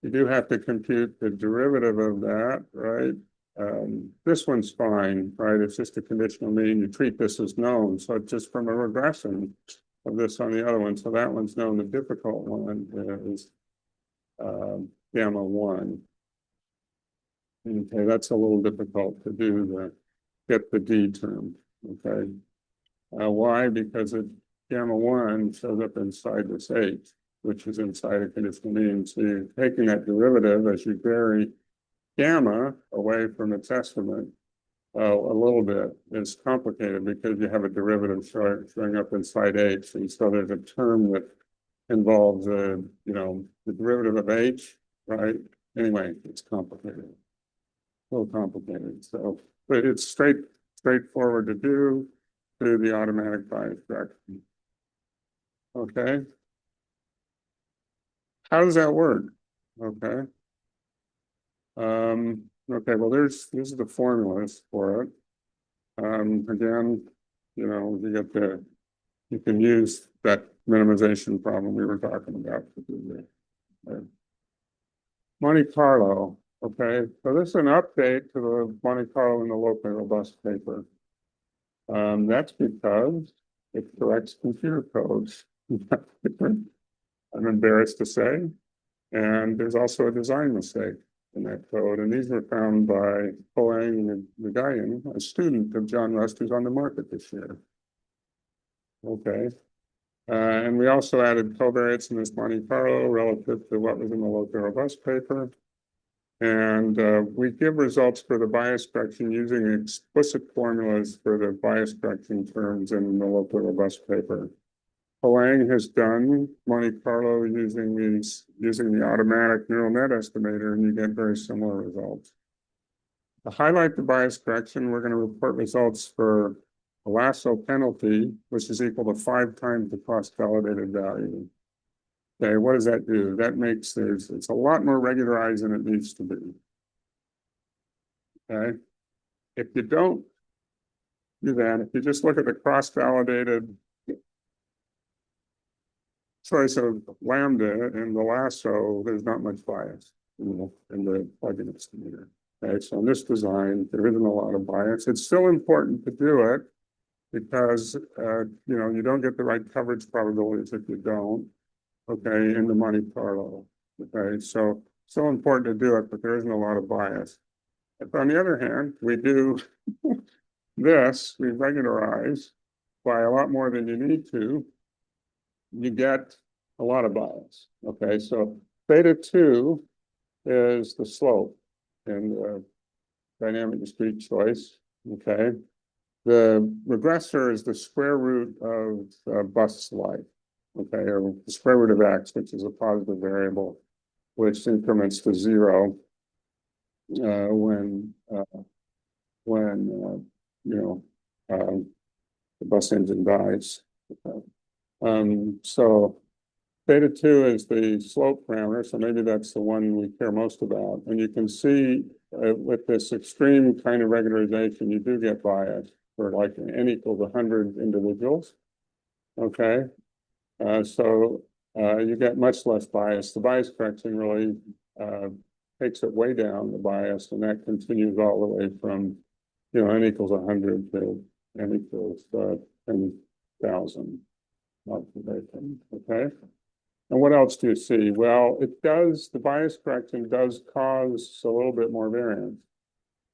You do have to compute the derivative of that, right? This one's fine, right? It's just a conditional mean. You treat this as known. So it's just from a regression of this on the other one. So that one's known. The difficult one is gamma 1. Okay, that's a little difficult to do get the D term. Okay. Why? Because gamma 1 shows up inside this H, which is inside a conditional mean. So you're taking that derivative as you vary gamma away from its estimate a little bit. It's complicated because you have a derivative showing up inside H. And so there's a term that involves you know, the derivative of H, right? Anyway, it's complicated. A little complicated. So, but it's straightforward to do through the automatic bias correction. Okay. How does that work? Okay. Okay, well, these are the formulas for it. Again, you know, you can use that minimization problem we were talking about to do that. Monte Carlo. Okay, so this is an update to the Monte Carlo in the locally robust paper. That's because it corrects computer codes. I'm embarrassed to say. And there's also a design mistake in that code. And these were found by Hoang Nguyen, a student of John Rust, who's on the market this year. Okay. And we also added covariates in this Monte Carlo relative to what was in the locally robust paper. And we give results for the bias correction using explicit formulas for the bias correction terms in the locally robust paper. Hoang has done Monte Carlo using the automatic neural net estimator, and you get very similar results. To highlight the bias correction, we're going to report results for a lasso penalty, which is equal to 5 times the cross-validated value. Okay, what does that do? That makes it's a lot more regularized than it needs to be. Okay, if you don't do that, if you just look at the cross-validated choice of lambda and the lasso, there's not much bias in the plugin estimator. Okay, so in this design, there isn't a lot of bias. It's still important to do it because you don't get the right coverage probabilities if you don't. Okay, in the Monte Carlo. Okay, so still important to do it, but there isn't a lot of bias. If on the other hand, we do this, we regularize by a lot more than you need to, you get a lot of bias. Okay, so theta 2 is the slope in the dynamic discrete choice. Okay, the regressor is the square root of Bust's life. Okay, or the square root of x, which is a positive variable, which increments to 0 when the bus engine dies. Okay. So theta 2 is the slope parameter, so maybe that's the one we care most about. And you can see with this extreme kind of regularization, you do get bias for like n equals 100 individuals. Okay. So you get much less bias. The bias correction really takes it way down, the bias, and that continues all the way from, n equals 100 to n equals 10,000 observation. Okay. And what else do you see? Well, the bias correction does cause a little bit more variance.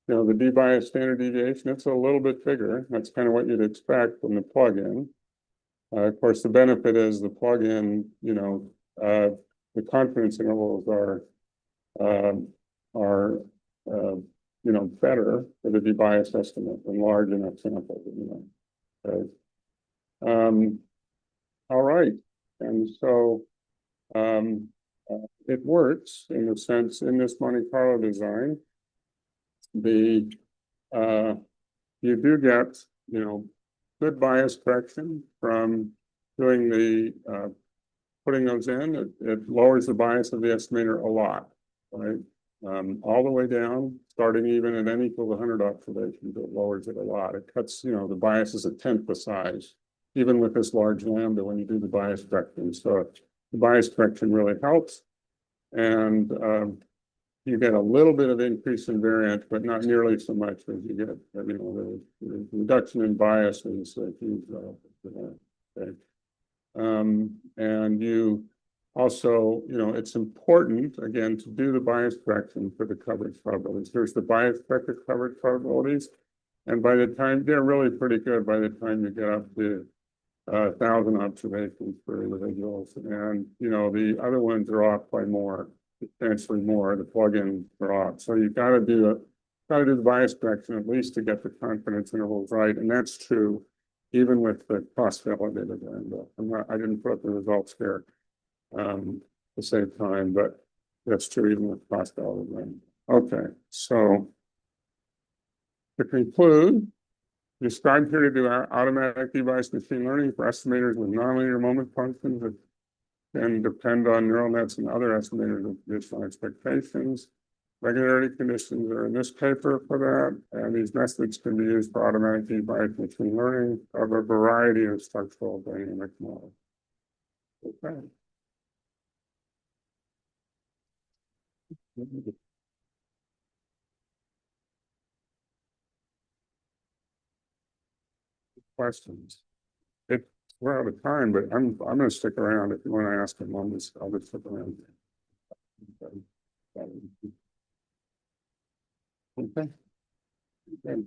The d-bias standard deviation, it's a little bit bigger. That's kind of what you'd expect from the plugin. Of course, the benefit is the plugin, the confidence intervals are better for the d-bias estimate than large enough samples, Okay. All right. And so it works in the sense in this Monte Carlo design, you do get, good bias correction from doing putting those in. It lowers the bias of the estimator a lot, right? All the way down, starting even at n equals 100 observations, it lowers it a lot. It cuts, the bias is a tenth the size, even with this large lambda when you do the bias correction. So the bias correction really helps. And you get a little bit of increase in variance, but not nearly so much as you get, the reduction in bias is huge relative to that. Okay. And you also, it's important, again, to do the bias correction for the coverage probabilities. Here's the bias corrected coverage probabilities. And by the time, they're really pretty good by the time you get up to 1,000 observations for individuals. And, the other ones are off by more, substantially more, the plugin are off. So you've got to do the bias correction at least to get the confidence intervals right. And that's true even with the cross-validated lambda. I didn't put up the results here to save time, but that's true even with cross-validated lambda. Okay, so to conclude, described here to do automatic device machine learning for estimators with nonlinear moment functions that can depend on neural nets and other estimators of conditional expectations. Regularity conditions are in this paper for that, and these methods can be used for automatic device machine learning of a variety of structural dynamic models. Okay. Questions? we're out of time, but I'm gonna stick around if you want to ask him on this. I'll just stick around. Okay. Okay.